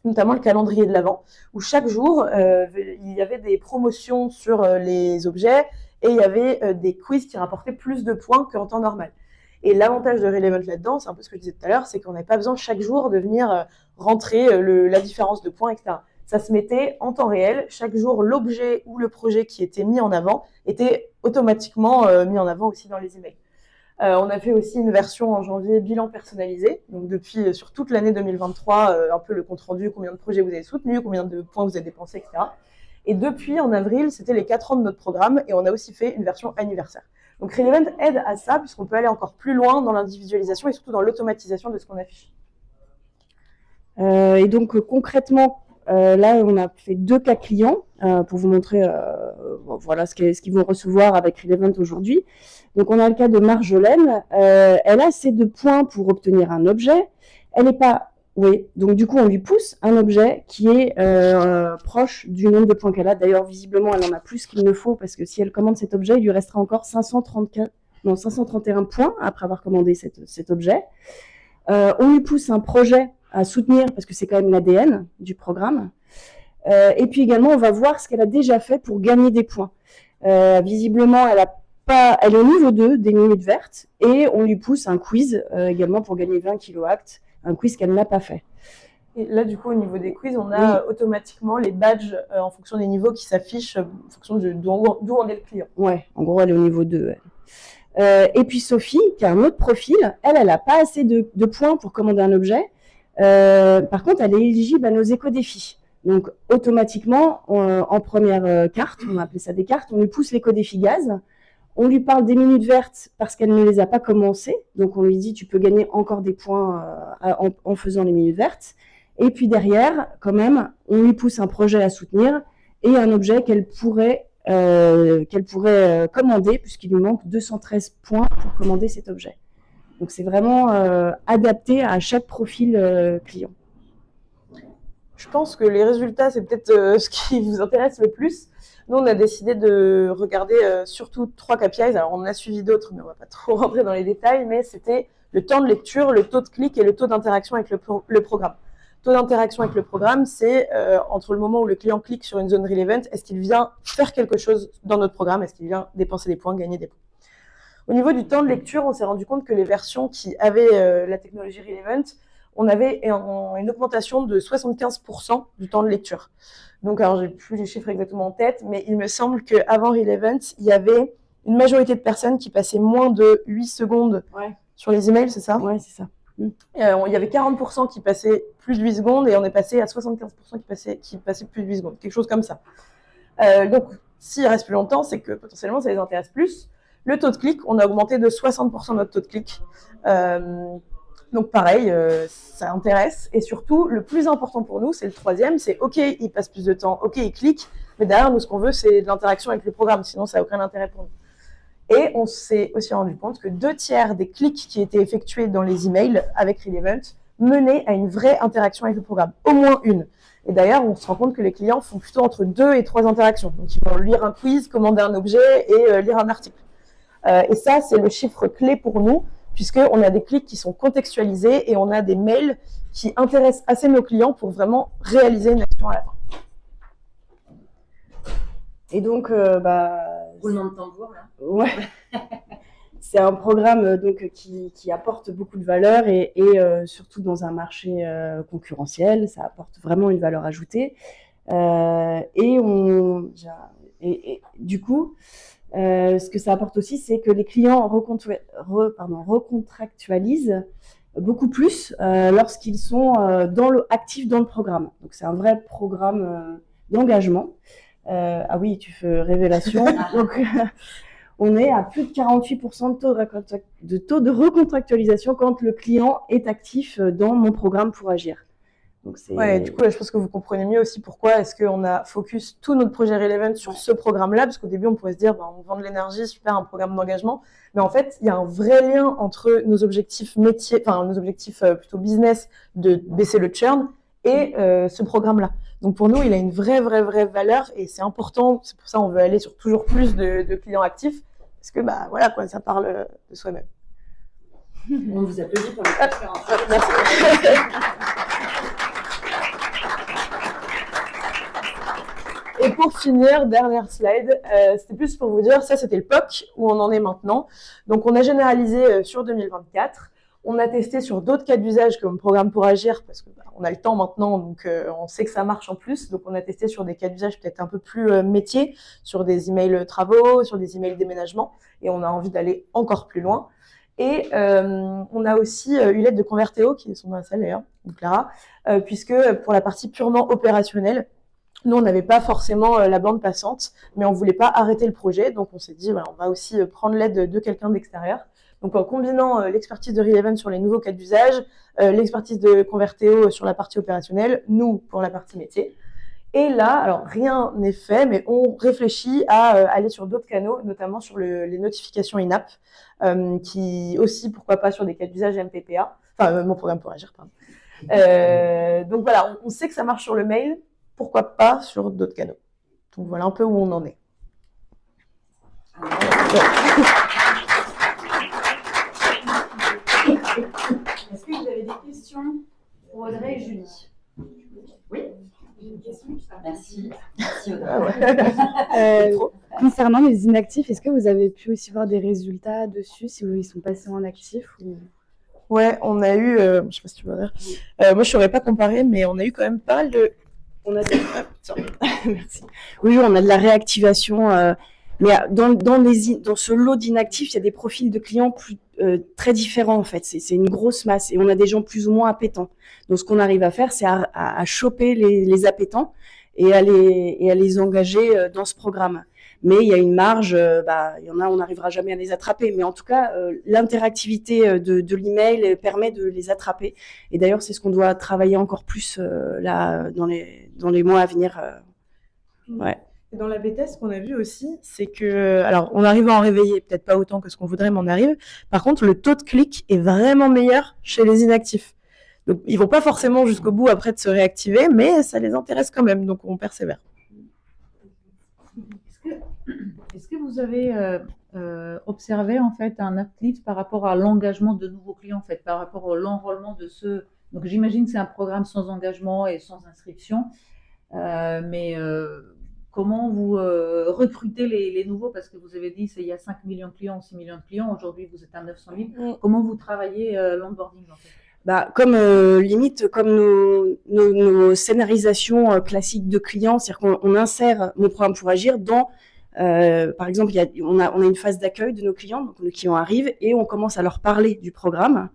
notamment le calendrier de l'Avent, où chaque jour, il y avait des promotions sur les objets et il y avait des quiz qui rapportaient plus de points qu'en temps normal. Et l'avantage de Relevant là-dedans, c'est un peu ce que je disais tout à l'heure, c'est qu'on n'avait pas besoin chaque jour de venir rentrer la différence de points, etc. Ça se mettait en temps réel. Chaque jour, l'objet ou le projet qui était mis en avant était automatiquement mis en avant aussi dans les emails. On a fait aussi une version en janvier bilan personnalisé. Donc depuis, sur toute l'année 2023, un peu le compte-rendu, combien de projets vous avez soutenus, combien de points vous avez dépensés, etc. Et depuis, en avril, c'était les 4 ans de notre programme et on a aussi fait une version anniversaire. Donc Relevant aide à ça puisqu'on peut aller encore plus loin dans l'individualisation et surtout dans l'automatisation de ce qu'on affiche. Et donc concrètement, là, on a fait 2 cas clients pour vous montrer voilà ce qu'ils vont recevoir avec Relevant aujourd'hui. Donc, on a le cas de Marjolaine. Elle a assez de points pour obtenir un objet. Elle n'est pas... Oui, donc du coup, on lui pousse un objet qui est proche du nombre de points qu'elle a. D'ailleurs, visiblement, elle en a plus qu'il ne faut parce que si elle commande cet objet, il lui restera encore 531 points après avoir commandé cet objet. On lui pousse un projet à soutenir parce que c'est quand même l'ADN du programme. Et puis également, on va voir ce qu'elle a déjà fait pour gagner des points. Visiblement, elle est au niveau 2 des minutes vertes et on lui pousse un quiz également pour gagner 20 kiloactes, un quiz qu'elle n'a pas fait. Et là, du coup, au niveau des quiz, on a automatiquement les badges en fonction des niveaux qui s'affichent en fonction d'où on est le client. Ouais, en gros, elle est au niveau 2. Et puis Sophie, qui a un autre profil, elle n'a pas assez de points pour commander un objet. Par contre, elle est éligible à nos éco-défis. Donc, automatiquement, en première carte, on a appelé ça des cartes, on lui pousse l'éco-défi gaz. On lui parle des minutes vertes parce qu'elle ne les a pas commencées. Donc, on lui dit, tu peux gagner encore des points en faisant les minutes vertes. Et puis derrière, quand même, on lui pousse un projet à soutenir et un objet qu'elle pourrait commander puisqu'il lui manque 213 points pour commander cet objet. Donc, c'est vraiment adapté à chaque profil client. Je pense que les résultats, c'est peut-être ce qui vous intéresse le plus. Nous, on a décidé de regarder surtout 3 KPIs. Alors, on en a suivi d'autres, mais on ne va pas trop rentrer dans les détails. Mais c'était le temps de lecture, le taux de clic et le taux d'interaction avec le programme. Le taux d'interaction avec le programme, c'est entre le moment où le client clique sur une zone Relevant, est-ce qu'il vient faire quelque chose dans notre programme? Est-ce qu'il vient dépenser des points, gagner des points? Au niveau du temps de lecture, on s'est rendu compte que les versions qui avaient la technologie Relevant, on avait une augmentation de 75% du temps de lecture. Donc, alors, j'ai plus les chiffres exactement en tête, mais il me semble qu'avant Relevant, il y avait une majorité de personnes qui passaient moins de 8 secondes sur les emails, c'est ça? Ouais, c'est ça. Il y avait 40% qui passaient plus de 8 secondes et on est passé à 75% qui passaient plus de 8 secondes, quelque chose comme ça. Donc, s'il reste plus longtemps, c'est que potentiellement, ça les intéresse plus. Le taux de clic, on a augmenté de 60% notre taux de clic. Donc pareil, ça intéresse. Et surtout, le plus important pour nous, c'est le 3e, c'est OK, il passe plus de temps, OK, il clique, mais derrière, nous, ce qu'on veut, c'est de l'interaction avec le programme, sinon ça n'a aucun intérêt pour nous. Et on s'est aussi rendu compte que 2/3 des clics qui étaient effectués dans les emails avec Relevant menaient à une vraie interaction avec le programme, au moins une. Et d'ailleurs, on se rend compte que les clients font plutôt entre 2 et 3 interactions. Donc, ils vont lire un quiz, commander un objet et lire un article. Et ça, c'est le chiffre clé pour nous, puisqu'on a des clics qui sont contextualisés et on a des mails qui intéressent assez nos clients pour vraiment réaliser une action à la fin. Et donc, Roulement de tambour, là. ouais. C'est un programme donc qui apporte beaucoup de valeur et surtout dans un marché concurrentiel, ça apporte vraiment une valeur ajoutée. Du coup, ce que ça apporte aussi, c'est que les clients recontractualisent beaucoup plus lorsqu'ils sont actifs dans le programme. Donc c'est un vrai programme d'engagement. Ah oui, tu fais révélation. Donc on est à plus de 48% de taux de recontractualisation quand le client est actif dans mon programme pour agir. Donc ouais, du coup, là, je pense que vous comprenez mieux aussi pourquoi est-ce qu'on a focus tout notre projet Relevant sur ce programme-là, parce qu'au début, on pourrait se dire, on vend de l'énergie, super, un programme d'engagement. Mais en fait, il y a un vrai lien entre nos objectifs métiers, enfin, nos objectifs plutôt business de baisser le churn et ce programme-là. Donc, pour nous, il a une vraie valeur et c'est important. C'est pour ça qu'on veut aller sur toujours plus de clients actifs, parce que, voilà, quoi, ça parle de soi-même. On vous applaudit pour le conférence. Merci. Et pour finir, dernière slide, c'était plus pour vous dire, ça c'était le POC, où on en est maintenant. Donc on a généralisé sur 2024. On a testé sur d'autres cas d'usage comme Programme pour agir, parce qu'on a le temps maintenant, donc on sait que ça marche en plus. Donc on a testé sur des cas d'usage peut-être un peu plus métiers, sur des emails travaux, sur des emails déménagement, et on a envie d'aller encore plus loin. Et on a aussi eu l'aide de Convertéo, qui sont dans la salle d'ailleurs, donc Clara, puisque pour la partie purement opérationnelle, nous, on n'avait pas forcément la bande passante, mais on voulait pas arrêter le projet. Donc, on s'est dit, voilà, on va aussi prendre l'aide de quelqu'un d'extérieur. Donc, en combinant l'expertise de Relevant sur les nouveaux cas d'usage, l'expertise de Convertéo sur la partie opérationnelle, nous pour la partie métier. Et là, alors rien n'est fait, mais on réfléchit à aller sur d'autres canaux, notamment sur les notifications in-app, qui aussi, pourquoi pas, sur des cas d'usage MPPA, enfin mon programme pour agir, pardon. Donc voilà, on sait que ça marche sur le mail, pourquoi pas sur d'autres canaux. Donc voilà un peu où on en est. Est-ce que vous avez des questions pour Audrey et Julie? Oui. J'ai une question. Merci. Merci Audrey. Concernant les inactifs, est-ce que vous avez pu aussi voir des résultats dessus, si ils sont passés en actifs ou... Ouais, on a eu, je sais pas si tu veux dire, moi je ne saurais pas comparer, mais on a eu quand même pas mal de... Merci. Oui, on a de la réactivation, mais dans ce lot d'inactifs, il y a des profils de clients très différents en fait. C'est une grosse masse et on a des gens plus ou moins appétents. Donc ce qu'on arrive à faire, c'est à choper les appétents et à les engager dans ce programme. Mais il y a une marge, il y en a, on n'arrivera jamais à les attraper. Mais en tout cas, l'interactivité de l'email permet de les attraper. Et d'ailleurs, c'est ce qu'on doit travailler encore plus là dans les mois à venir. Ouais. Et dans la bêta, ce qu'on a vu aussi, c'est que, alors, on arrive à en réveiller, peut-être pas autant que ce qu'on voudrait, mais on arrive. Par contre, le taux de clic est vraiment meilleur chez les inactifs. Donc, ils vont pas forcément jusqu'au bout après de se réactiver, mais ça les intéresse quand même, donc on persévère. Est-ce que vous avez observé en fait un uplift par rapport à l'engagement de nouveaux clients, en fait, par rapport à l'enrôlement de ceux... Donc j'imagine que c'est un programme sans engagement et sans inscription, mais comment vous recrutez les nouveaux? Parce que vous avez dit qu'il y a 5 millions de clients, 6 millions de clients, aujourd'hui vous êtes à 900 000. Comment vous travaillez l'onboarding en fait? Comme limite comme nos scénarisations classiques de clients, c'est-à-dire qu'on insère mon programme pour agir dans, par exemple, on a une phase d'accueil de nos clients, donc nos clients arrivent et on commence à leur parler du programme,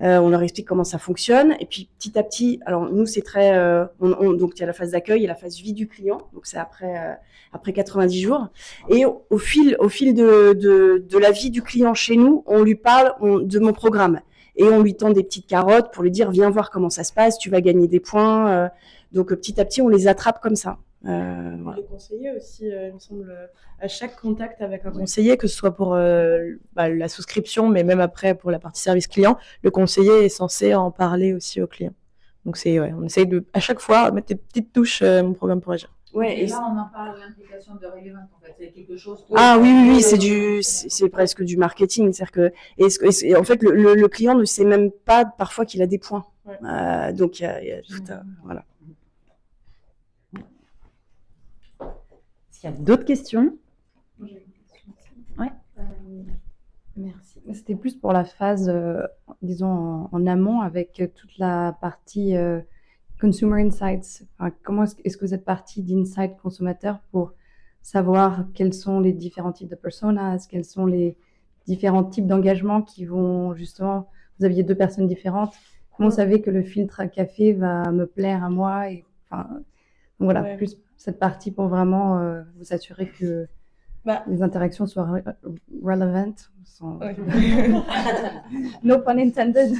on leur explique comment ça fonctionne et puis petit à petit, alors nous c'est très, donc il y a la phase d'accueil et la phase vie du client, donc c'est après 90 jours et au fil de la vie du client chez nous, on lui parle de mon programme. Et on lui tend des petites carottes pour lui dire viens voir comment ça se passe, tu vas gagner des points. Donc petit à petit, on les attrape comme ça. Voilà. Les conseillers aussi, il me semble, à chaque contact avec un conseiller, que ce soit pour la souscription, mais même après pour la partie service client, le conseiller est censé en parler aussi aux clients. Donc on essaye de à chaque fois mettre des petites touches mon programme pour agir. Ouais, Et et là, on en parle l'implication de Relevant, en fait. C'est quelque chose que... ah oui, c'est presque du marketing. C'est-à-dire que, et en fait, le client ne sait même pas parfois qu'il a des points. Ouais. Donc, il y a tout un, voilà. S'il y a d'autres questions? J'ai une question aussi. Ouais. Merci. C'était plus pour la phase, disons, en amont avec toute la partie Consumer Insights. Enfin, comment est-ce que vous êtes parti d'insight consommateur pour savoir quels sont les différents types de personas, quels sont les différents types d'engagements qui vont justement, vous aviez 2 personnes différentes. Comment vous savez que le filtre à café va me plaire à moi et, enfin, donc voilà, Ouais. plus cette partie pour vraiment vous assurer que les interactions soient relevant. Ouais. No pun intended.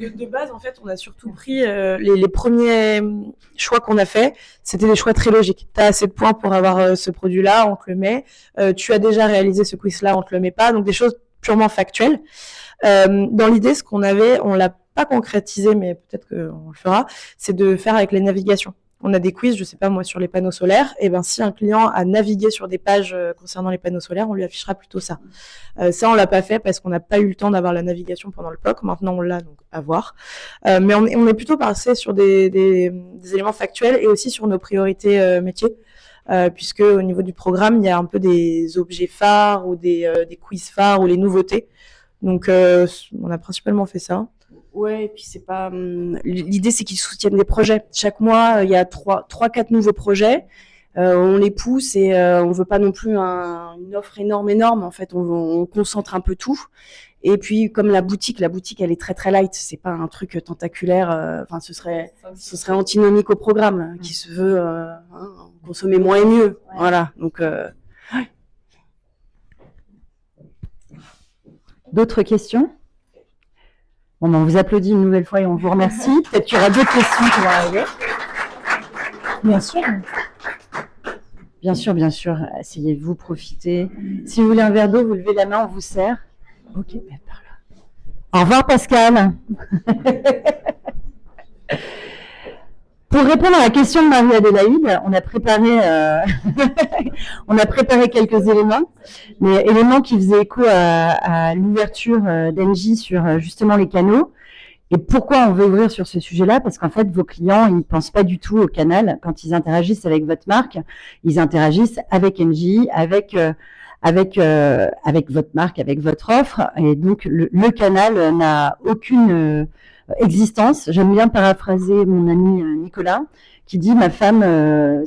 De base, en fait, on a surtout pris les premiers choix qu'on a fait, c'était des choix très logiques. Tu as assez de points pour avoir ce produit-là, on te le met. Tu as déjà réalisé ce quiz-là, on te le met pas. Donc des choses purement factuelles. Dans l'idée, ce qu'on avait, on l'a pas concrétisé, mais peut-être qu'on le fera, c'est de faire avec les navigations. On a des quiz, je sais pas moi, sur les panneaux solaires. Et ben, si un client a navigué sur des pages concernant les panneaux solaires, on lui affichera plutôt ça. Ça, on l'a pas fait parce qu'on n'a pas eu le temps d'avoir la navigation pendant le POC. Maintenant, on l'a, donc à voir. Mais on est plutôt passé sur des éléments factuels et aussi sur nos priorités métiers. Puisque au niveau du programme, il y a un peu des objets phares ou des quiz phares ou les nouveautés. Donc, on a principalement fait ça. Ouais, et puis c'est pas. L'idée, c'est qu'ils soutiennent des projets. Chaque mois, il y a 3-4 nouveaux projets. On les pousse et on veut pas non plus une offre énorme. En fait, on concentre un peu tout. Et puis, comme la boutique, elle est très très light. C'est pas un truc tentaculaire. Enfin, ce serait antinomique au programme qui se veut consommer moins et mieux. Ouais. Voilà. Donc. D'autres questions? Bon, ben, on vous applaudit une nouvelle fois et on vous remercie. Peut-être qu'il y aura d'autres questions qui vont arriver. Bien sûr. Bien sûr, bien sûr. Asseyez-vous, profitez. Si vous voulez un verre d'eau, vous levez la main, on vous sert. Ok, ben, par là. Au revoir, Pascal. Pour répondre à la question de Marie-Adélaïde, on a préparé quelques éléments, mais éléments qui faisaient écho à l'ouverture d'Engie sur justement les canaux. Et pourquoi on veut ouvrir sur ce sujet-là? Parce qu'en fait, vos clients, ils ne pensent pas du tout au canal. Quand ils interagissent avec votre marque, ils interagissent avec Engie, avec votre marque, avec votre offre. Et donc, le canal n'a aucune existence. J'aime bien paraphraser mon ami Nicolas qui dit: ma femme,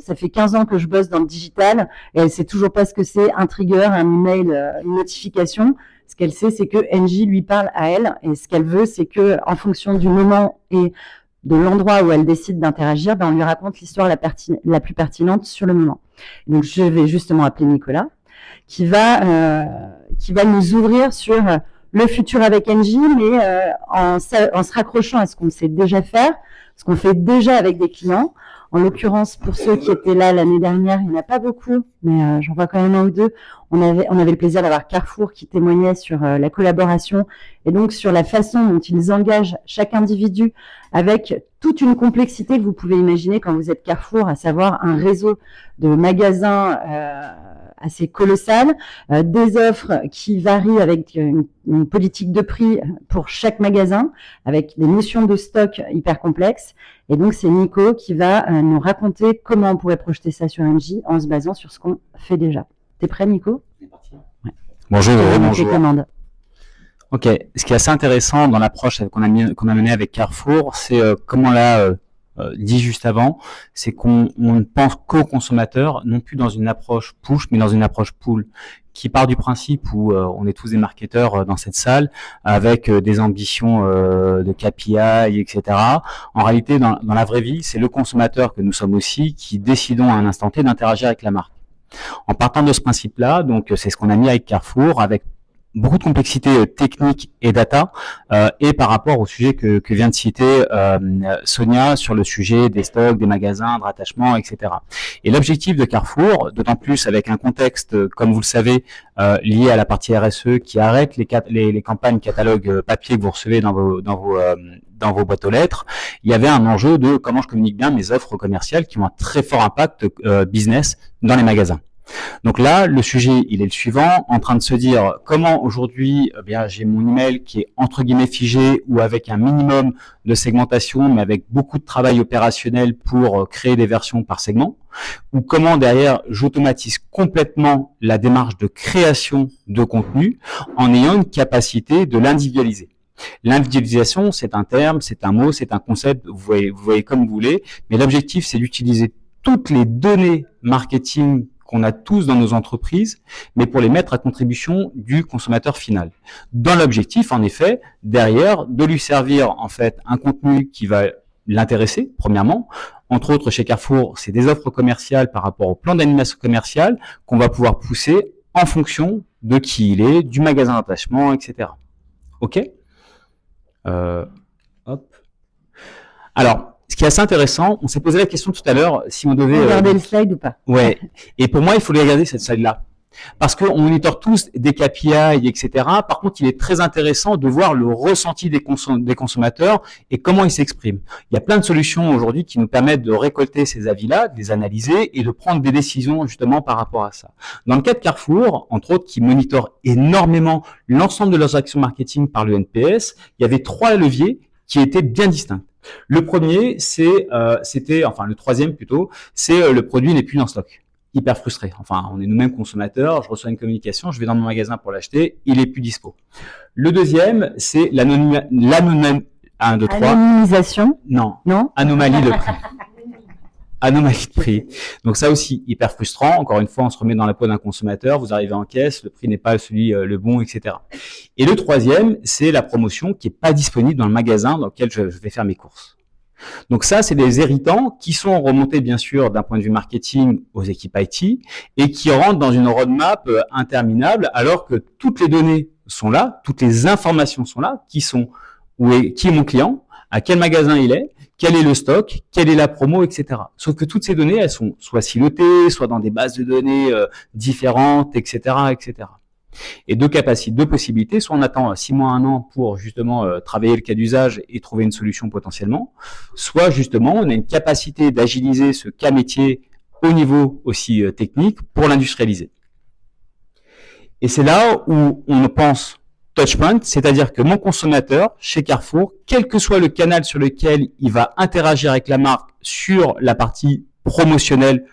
ça fait 15 ans que je bosse dans le digital et elle sait toujours pas ce que c'est un trigger, un email, une notification. Ce qu'elle sait, c'est que Engie lui parle à elle et ce qu'elle veut, c'est que en fonction du moment et de l'endroit où elle décide d'interagir, ben on lui raconte l'histoire la plus pertinente sur le moment. Donc je vais justement appeler Nicolas qui va nous ouvrir sur le futur avec Engie, mais en se raccrochant à ce qu'on sait déjà faire, ce qu'on fait déjà avec des clients. En l'occurrence, pour ceux qui étaient là l'année dernière, il n'y en a pas beaucoup, mais j'en vois quand même un ou deux. On avait le plaisir d'avoir Carrefour qui témoignait sur la collaboration et donc sur la façon dont ils engagent chaque individu avec toute une complexité que vous pouvez imaginer quand vous êtes Carrefour, à savoir un réseau de magasins assez colossal, des offres qui varient avec une politique de prix pour chaque magasin, avec des notions de stock hyper complexes. Et donc, c'est Nico qui va nous raconter comment on pourrait projeter ça sur Engie en se basant sur ce qu'on fait déjà. T'es prêt, Nico? C'est parti. Ouais. Bonjour, bonjour. Ok, ce qui est assez intéressant dans l'approche qu'on a menée avec Carrefour, c'est comme on l'a dit juste avant, c'est qu'on ne pense qu'aux consommateurs, non plus dans une approche push, mais dans une approche pull, qui part du principe où on est tous des marketeurs dans cette salle, avec des ambitions de KPI, etc. En réalité, dans la vraie vie, c'est le consommateur que nous sommes aussi qui décidons à un instant T d'interagir avec la marque. En partant de ce principe-là, donc c'est ce qu'on a mis avec Carrefour, avec beaucoup de complexité technique et data, et par rapport au sujet que vient de citer Sonia sur le sujet des stocks, des magasins, de rattachement, etc. Et l'objectif de Carrefour, d'autant plus avec un contexte, comme vous le savez, lié à la partie RSE qui arrête les campagnes catalogues papier que vous recevez dans vos boîtes aux lettres, il y avait un enjeu de comment je communique bien mes offres commerciales qui ont un très fort impact business dans les magasins. Donc là, le sujet, il est le suivant, en train de se dire comment aujourd'hui, j'ai mon email qui est entre guillemets figé ou avec un minimum de segmentation, mais avec beaucoup de travail opérationnel pour créer des versions par segment, ou comment derrière, j'automatise complètement la démarche de création de contenu en ayant une capacité de l'individualiser. L'individualisation, c'est un terme, c'est un mot, c'est un concept, vous voyez comme vous voulez, mais l'objectif, c'est d'utiliser toutes les données marketing qu'on a tous dans nos entreprises, mais pour les mettre à contribution du consommateur final. Dans l'objectif, en effet, derrière, de lui servir en fait un contenu qui va l'intéresser, premièrement. Entre autres, chez Carrefour, c'est des offres commerciales par rapport au plan d'animation commerciale qu'on va pouvoir pousser en fonction de qui il est, du magasin d'attachement, etc. OK ? Hop. Alors, ce qui est assez intéressant, on s'est posé la question tout à l'heure si on devait regarder le slide ou pas. Ouais. Et pour moi, il faut regarder cette slide-là parce qu'on monitore tous des KPI, etc. Par contre, il est très intéressant de voir le ressenti des consommateurs et comment ils s'expriment. Il y a plein de solutions aujourd'hui qui nous permettent de récolter ces avis-là, de les analyser et de prendre des décisions justement par rapport à ça. Dans le cas de Carrefour, entre autres, qui monitorent énormément l'ensemble de leurs actions marketing par le NPS, il y avait 3 leviers qui étaient bien distincts. Le premier, le troisième plutôt, c'est le produit n'est plus en stock. Hyper frustré. Enfin, on est nous-mêmes consommateurs, je reçois une communication, je vais dans mon magasin pour l'acheter, il est plus dispo. Le deuxième, c'est l'anonymisation. Non. Non. Anomalie de prix. Anomalie de prix. Donc ça aussi, hyper frustrant. Encore une fois, on se remet dans la peau d'un consommateur, vous arrivez en caisse, le prix n'est pas celui le bon, etc. Et le troisième, c'est la promotion qui est pas disponible dans le magasin dans lequel je vais faire mes courses. Donc ça, c'est des irritants qui sont remontés bien sûr d'un point de vue marketing aux équipes IT et qui rentrent dans une roadmap interminable alors que toutes les données sont là, toutes les informations sont là, qui est mon client, à quel magasin il est, quel est le stock, quelle est la promo, etc. Sauf que toutes ces données, elles sont soit silotées, soit dans des bases de données différentes, etc., etc. Et deux possibilités, soit on attend 6 mois, 1 an pour justement travailler le cas d'usage et trouver une solution potentiellement, soit justement on a une capacité d'agiliser ce cas métier au niveau aussi technique pour l'industrialiser. Et c'est là où on pense touchpoint, c'est-à-dire que mon consommateur chez Carrefour, quel que soit le canal sur lequel il va interagir avec la marque sur la partie promotionnelle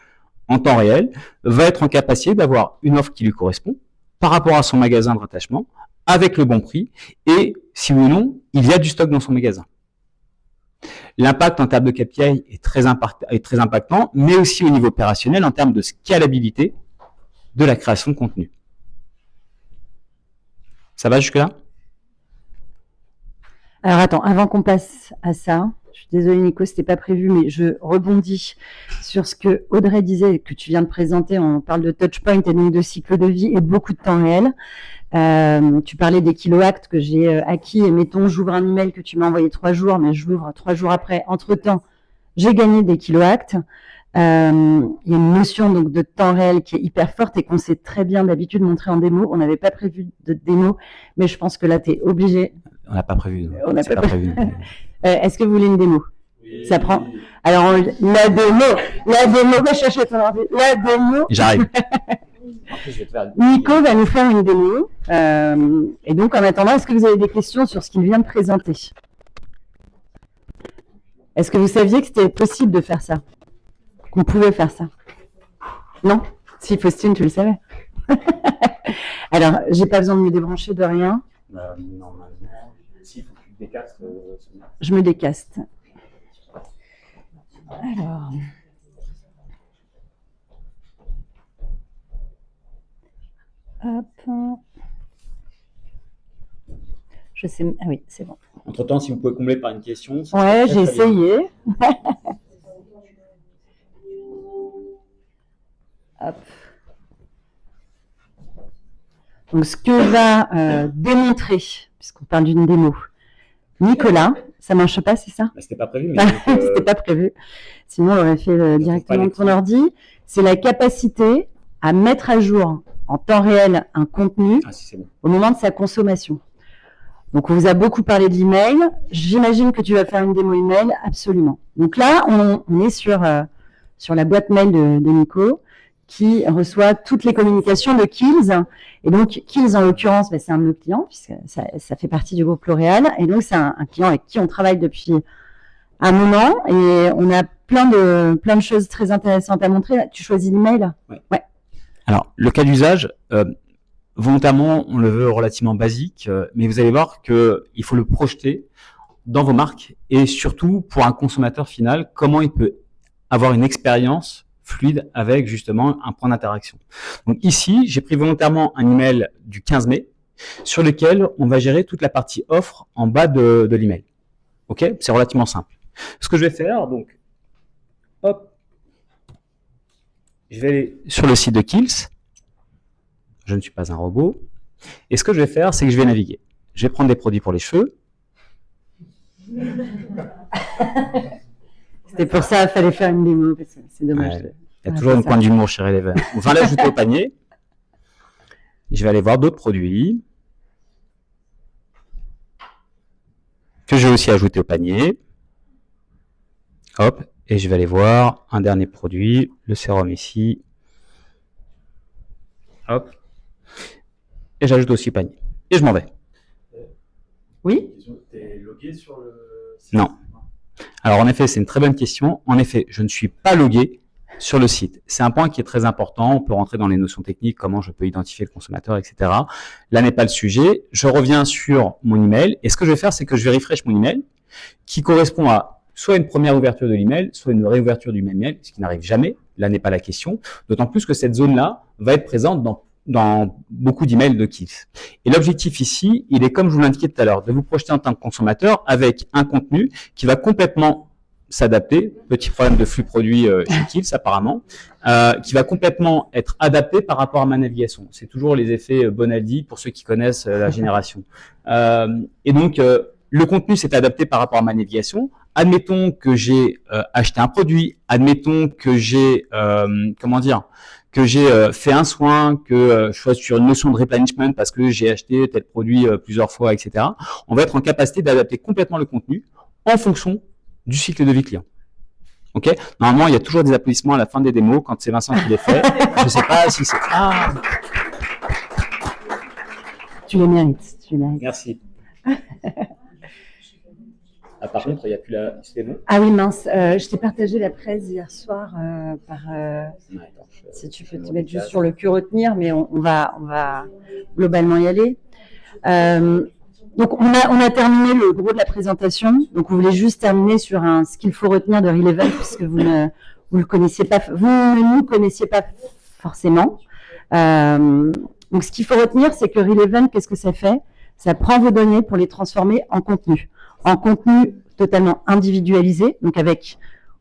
en temps réel, va être en capacité d'avoir une offre qui lui correspond par rapport à son magasin de rattachement, avec le bon prix, et si oui ou non, il y a du stock dans son magasin. L'impact en termes de KPI est très impactant, mais aussi au niveau opérationnel en termes de scalabilité de la création de contenu. Ça va jusque-là? Alors attends, avant qu'on passe à ça, je suis désolée Nico, c'était pas prévu, mais je rebondis sur ce que Audrey disait, que tu viens de présenter. On parle de touchpoint et donc de cycle de vie et beaucoup de temps réel. Tu parlais des kiloactes que j'ai acquis et mettons, j'ouvre un email que tu m'as envoyé 3 jours, mais je l'ouvre 3 jours après. Entre-temps, j'ai gagné des kiloactes. Il y a une notion donc de temps réel qui est hyper forte et qu'on sait très bien d'habitude montrer en démo. On n'avait pas prévu de démo, mais je pense que là, tu es obligé. On n'a pas prévu. On n'a pas prévu. Est-ce que vous voulez une démo? Oui. Ça prend. Alors, la démo, va chercher ton ordi. La démo. J'arrive. Nico va nous faire une démo. Et donc, en attendant, est-ce que vous avez des questions sur ce qu'il vient de présenter? Est-ce que vous saviez que c'était possible de faire ça? Qu'on pouvait faire ça? Non? Si, Faustine, tu le savais. Alors, j'ai pas besoin de me débrancher de rien. Normalement, s'il faut que tu te décastes. Je me décaste. Alors. Hop. Je sais. Ah oui, c'est bon. Entre-temps, si vous pouvez combler par une question. Ouais, j'ai essayé. Hop. Donc, ce que va démontrer, puisqu'on parle d'une démo, Nicolas, ça marche pas, c'est ça? C'était pas prévu. Mais C'était pas prévu. Sinon, on l'aurait fait directement de ton ordi. C'est la capacité à mettre à jour en temps réel un contenu au moment de sa consommation. Donc, on vous a beaucoup parlé de l'email. J'imagine que tu vas faire une démo email, absolument. Donc là, on est sur la boîte mail de Nico, qui reçoit toutes les communications de Kills. Et donc, Kills, en l'occurrence, c'est un de nos clients, puisque ça fait partie du groupe L'Oréal. Et donc, c'est un client avec qui on travaille depuis un moment. Et on a plein de choses très intéressantes à montrer. Tu choisis l'email? Ouais. Alors, le cas d'usage, volontairement, on le veut relativement basique, mais vous allez voir qu'il faut le projeter dans vos marques et surtout pour un consommateur final, comment il peut avoir une expérience fluide avec justement un point d'interaction. Donc ici, j'ai pris volontairement un email du 15 mai sur lequel on va gérer toute la partie offre en bas de l'email. Ok, c'est relativement simple. Ce que je vais faire, donc, hop, je vais aller sur le site de Kills. Je ne suis pas un robot. Et ce que je vais faire, c'est que je vais naviguer. Je vais prendre des produits pour les cheveux. C'était pour ça qu'il fallait faire une démo, parce que c'est dommage. Il y a toujours une pointe d'humour chez Eleven. On va l'ajouter au panier. Je vais aller voir d'autres produits que je vais aussi ajouter au panier. Hop, et je vais aller voir un dernier produit, le sérum ici. Hop. Et j'ajoute aussi au panier. Et je m'en vais. Oui? T'es logué sur le site? Non. Alors en effet, c'est une très bonne question. En effet, je ne suis pas logué sur le site. C'est un point qui est très important. On peut rentrer dans les notions techniques, comment je peux identifier le consommateur, etc. Là n'est pas le sujet. Je reviens sur mon email. Et ce que je vais faire, c'est que je vais refresh mon email qui correspond à soit une première ouverture de l'email, soit une réouverture du même email, ce qui n'arrive jamais. Là n'est pas la question. D'autant plus que cette zone-là va être présente dans beaucoup d'emails de Kills. Et l'objectif ici, il est comme je vous l'indiquais tout à l'heure, de vous projeter en tant que consommateur avec un contenu qui va complètement s'adapter, petit problème de flux produit chez Kills apparemment, qui va complètement être adapté par rapport à ma navigation. C'est toujours les effets Bonaldi pour ceux qui connaissent la génération. Et donc, le contenu s'est adapté par rapport à ma navigation. Admettons que j'ai acheté un produit, admettons que j'ai, que j'ai fait un soin, que je sois sur une notion de replenishment parce que j'ai acheté tel produit plusieurs fois, etc. On va être en capacité d'adapter complètement le contenu en fonction du cycle de vie client. Ok? Normalement, il y a toujours des applaudissements à la fin des démos quand c'est Vincent qui les fait. Je sais pas si c'est... Ah! Tu les mérites, tu les mérites. Merci. Ah, par contre, il n'y a plus la... C'est bon? Ah oui, mince. Je t'ai partagé la presse hier soir par... si tu peux te mettre juste sur le que retenir, mais on va globalement y aller. Donc, on a terminé le gros de la présentation. Donc, on voulait juste terminer sur ce qu'il faut retenir de Relevan, puisque vous ne nous connaissiez pas forcément. Donc, ce qu'il faut retenir, c'est que Relevan, qu'est-ce que ça fait? Ça prend vos données pour les transformer en contenu totalement individualisé, donc avec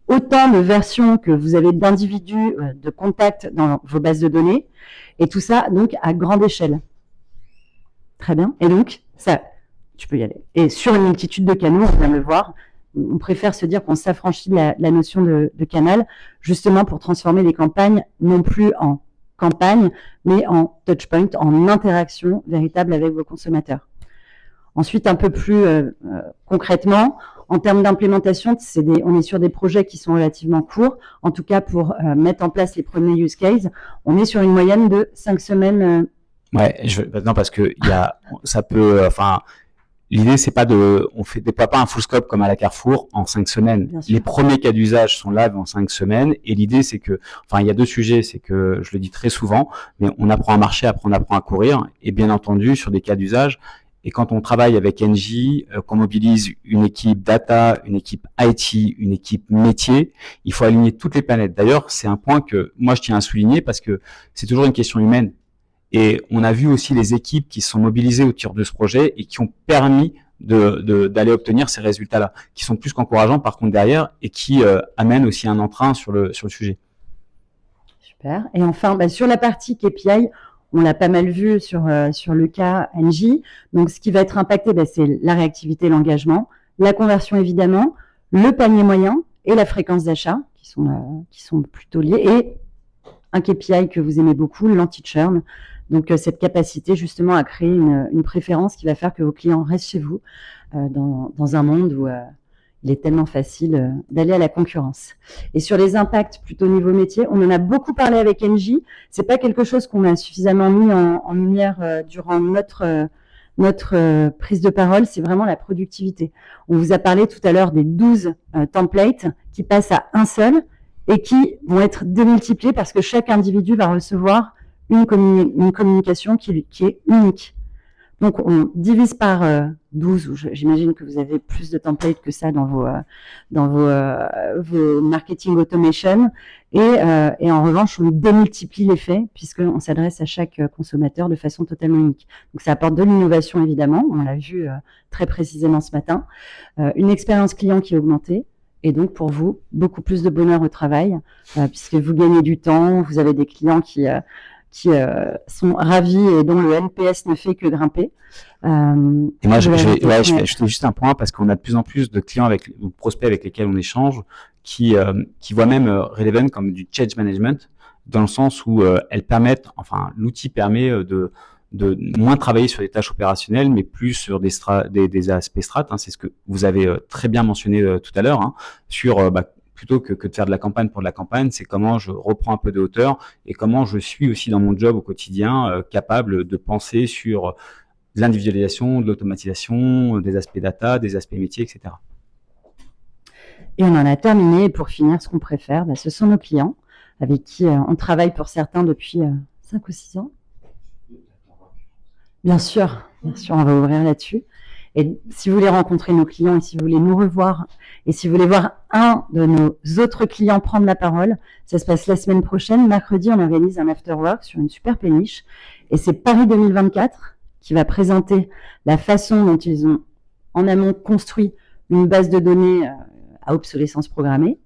autant de versions que vous avez d'individus, de contacts dans vos bases de données, et tout ça donc à grande échelle. Très bien. Et donc, ça, tu peux y aller. Et sur une multitude de canaux, on vient de le voir, on préfère se dire qu'on s'affranchit de la notion de canal, justement pour transformer les campagnes non plus en campagne, mais en touchpoint, en interaction véritable avec vos consommateurs. Ensuite, un peu plus concrètement, en termes d'implémentation, on est sur des projets qui sont relativement courts. En tout cas, pour mettre en place les premiers use cases, on est sur une moyenne de 5 semaines. Ouais, non, parce que ça peut, l'idée c'est pas on déploie pas un full scope comme à la Carrefour en 5 semaines. Les premiers cas d'usage sont là en 5 semaines, et l'idée c'est que, il y a deux sujets, c'est que je le dis très souvent, mais on apprend à marcher, après on apprend à courir, et bien entendu sur des cas d'usage. Et quand on travaille avec Engie, qu'on mobilise une équipe data, une équipe IT, une équipe métier, il faut aligner toutes les planètes. D'ailleurs, c'est un point que moi je tiens à souligner parce que c'est toujours une question humaine. Et on a vu aussi les équipes qui se sont mobilisées autour de ce projet et qui ont permis d'aller obtenir ces résultats-là, qui sont plus qu'encourageants par contre derrière et qui amènent aussi un entrain sur le sujet. Super. Et enfin, sur la partie KPI, on l'a pas mal vu sur le cas Engie. Donc, ce qui va être impacté, c'est la réactivité et l'engagement, la conversion évidemment, le panier moyen et la fréquence d'achat qui sont plutôt liés, et un KPI que vous aimez beaucoup, l'anti-churn. Donc, cette capacité justement à créer une préférence qui va faire que vos clients restent chez vous dans un monde où il est tellement facile d'aller à la concurrence. Et sur les impacts plutôt niveau métier, on en a beaucoup parlé avec Engie. C'est pas quelque chose qu'on a suffisamment mis en lumière durant notre prise de parole, c'est vraiment la productivité. On vous a parlé tout à l'heure des 12 templates qui passent à un seul et qui vont être démultipliés parce que chaque individu va recevoir une communication qui est unique. Donc, on divise par 12, ou j'imagine que vous avez plus de templates que ça dans vos marketing automation, et en revanche, on démultiplie l'effet puisqu'on s'adresse à chaque consommateur de façon totalement unique. Donc, ça apporte de l'innovation, évidemment, on l'a vu très précisément ce matin, une expérience client qui est augmentée, et donc pour vous, beaucoup plus de bonheur au travail, puisque vous gagnez du temps, vous avez des clients qui sont ravis et dont le NPS ne fait que grimper. Et moi, je fais juste un point parce qu'on a de plus en plus de clients ou de prospects avec lesquels on échange qui voient même Relevant comme du change management, dans le sens où l'outil permet de moins travailler sur des tâches opérationnelles, mais plus sur des aspects strat. C'est ce que vous avez très bien mentionné tout à l'heure, sur plutôt que de faire de la campagne pour de la campagne, c'est comment je reprends un peu de hauteur et comment je suis aussi dans mon job au quotidien capable de penser sur l'individualisation, de l'automatisation, des aspects data, des aspects métiers, etc. Et on en a terminé. Pour finir, ce qu'on préfère, ce sont nos clients avec qui on travaille pour certains depuis 5 ou 6 ans. Bien sûr, on va ouvrir là-dessus. Et si vous voulez rencontrer nos clients et si vous voulez nous revoir et si vous voulez voir un de nos autres clients prendre la parole, ça se passe la semaine prochaine. Mercredi, on organise un afterwork sur une super péniche. Et c'est Paris 2024 qui va présenter la façon dont ils ont en amont construit une base de données à obsolescence programmée,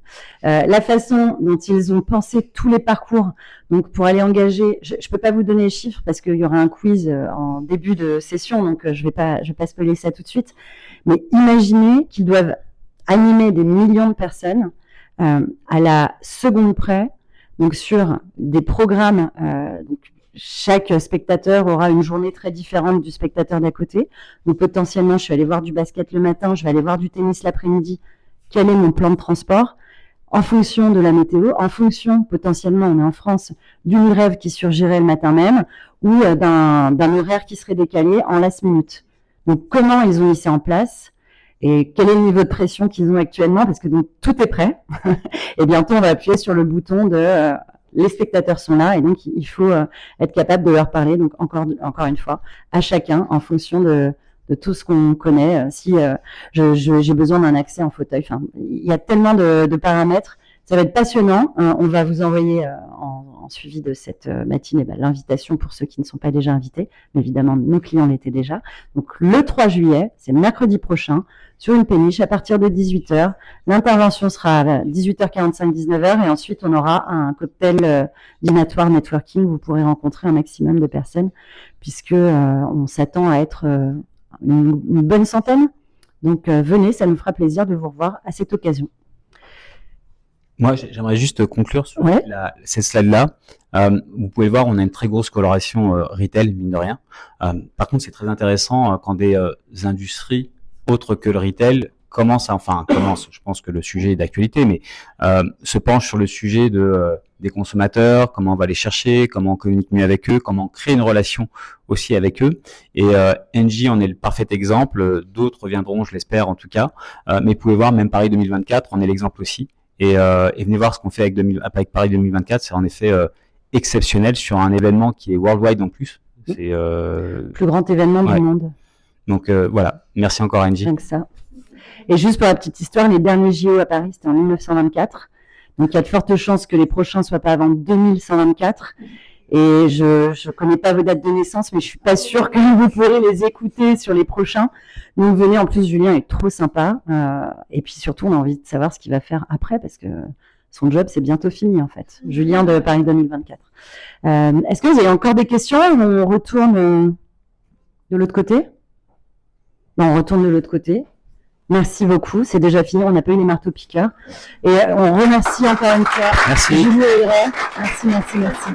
la façon dont ils ont pensé tous les parcours. Donc, pour aller engager, je peux pas vous donner les chiffres parce qu'il y aura un quiz en début de session, donc je vais pas spoiler ça tout de suite. Mais imaginez qu'ils doivent animer des millions de personnes à la seconde près, donc sur des programmes. Donc, chaque spectateur aura une journée très différente du spectateur d'à côté. Donc, potentiellement, je suis allée voir du basket le matin, je vais aller voir du tennis l'après-midi. Quel est mon plan de transport en fonction de la météo, en fonction, potentiellement, on est en France, d'une grève qui surgirait le matin même ou d'un horaire qui serait décalé en last minute. Donc, comment ils ont mis ça en place et quel est le niveau de pression qu'ils ont actuellement, parce que donc tout est prêt et bientôt on va appuyer sur le bouton de les spectateurs sont là et donc il faut être capable de leur parler, donc encore une fois, à chacun en fonction de tout ce qu'on connaît, si j'ai besoin d'un accès en fauteuil. Enfin, il y a tellement de paramètres. Ça va être passionnant. On va vous envoyer en suivi de cette matinée l'invitation pour ceux qui ne sont pas déjà invités. Mais évidemment, nos clients l'étaient déjà. Donc, le 3 juillet, c'est mercredi prochain, sur une péniche à partir de 18h. L'intervention sera à 18h45, 19h. Et ensuite, on aura un cocktail dînatoire networking. Vous pourrez rencontrer un maximum de personnes puisque on s'attend à être une bonne centaine. Donc, venez, ça nous fera plaisir de vous revoir à cette occasion. Moi, j'aimerais juste conclure sur cette slide-là. Vous pouvez voir, on a une très grosse coloration retail, mine de rien. Par contre, c'est très intéressant quand des industries autres que le retail commencent, je pense que le sujet est d'actualité, mais se penchent sur le sujet des consommateurs, comment on va les chercher, comment on communique mieux avec eux, comment on crée une relation aussi avec eux. Et Engie en est le parfait exemple. D'autres viendront, je l'espère en tout cas. Mais vous pouvez voir, même Paris 2024 en est l'exemple aussi. Et venez voir ce qu'on fait avec Paris 2024. C'est en effet exceptionnel sur un événement qui est worldwide en plus. C'est plus grand événement du monde. Donc voilà, merci encore Engie. Rien que ça. Et juste pour la petite histoire, les derniers JO à Paris, c'était en 1924. Donc il y a de fortes chances que les prochains soient pas avant 2124. Et je connais pas vos dates de naissance, mais je suis pas sûre que vous pourrez les écouter sur les prochains. Donc venez, en plus Julien est trop sympa. Et puis surtout, on a envie de savoir ce qu'il va faire après, parce que son job, c'est bientôt fini, en fait. Julien de Paris 2024. Est-ce que vous avez encore des questions ou on retourne de l'autre côté? Non, on retourne de l'autre côté. Merci beaucoup, c'est déjà fini, on n'a pas eu les marteaux-piqueurs. Et on remercie encore une fois Merci. Julie et Audrey. Merci.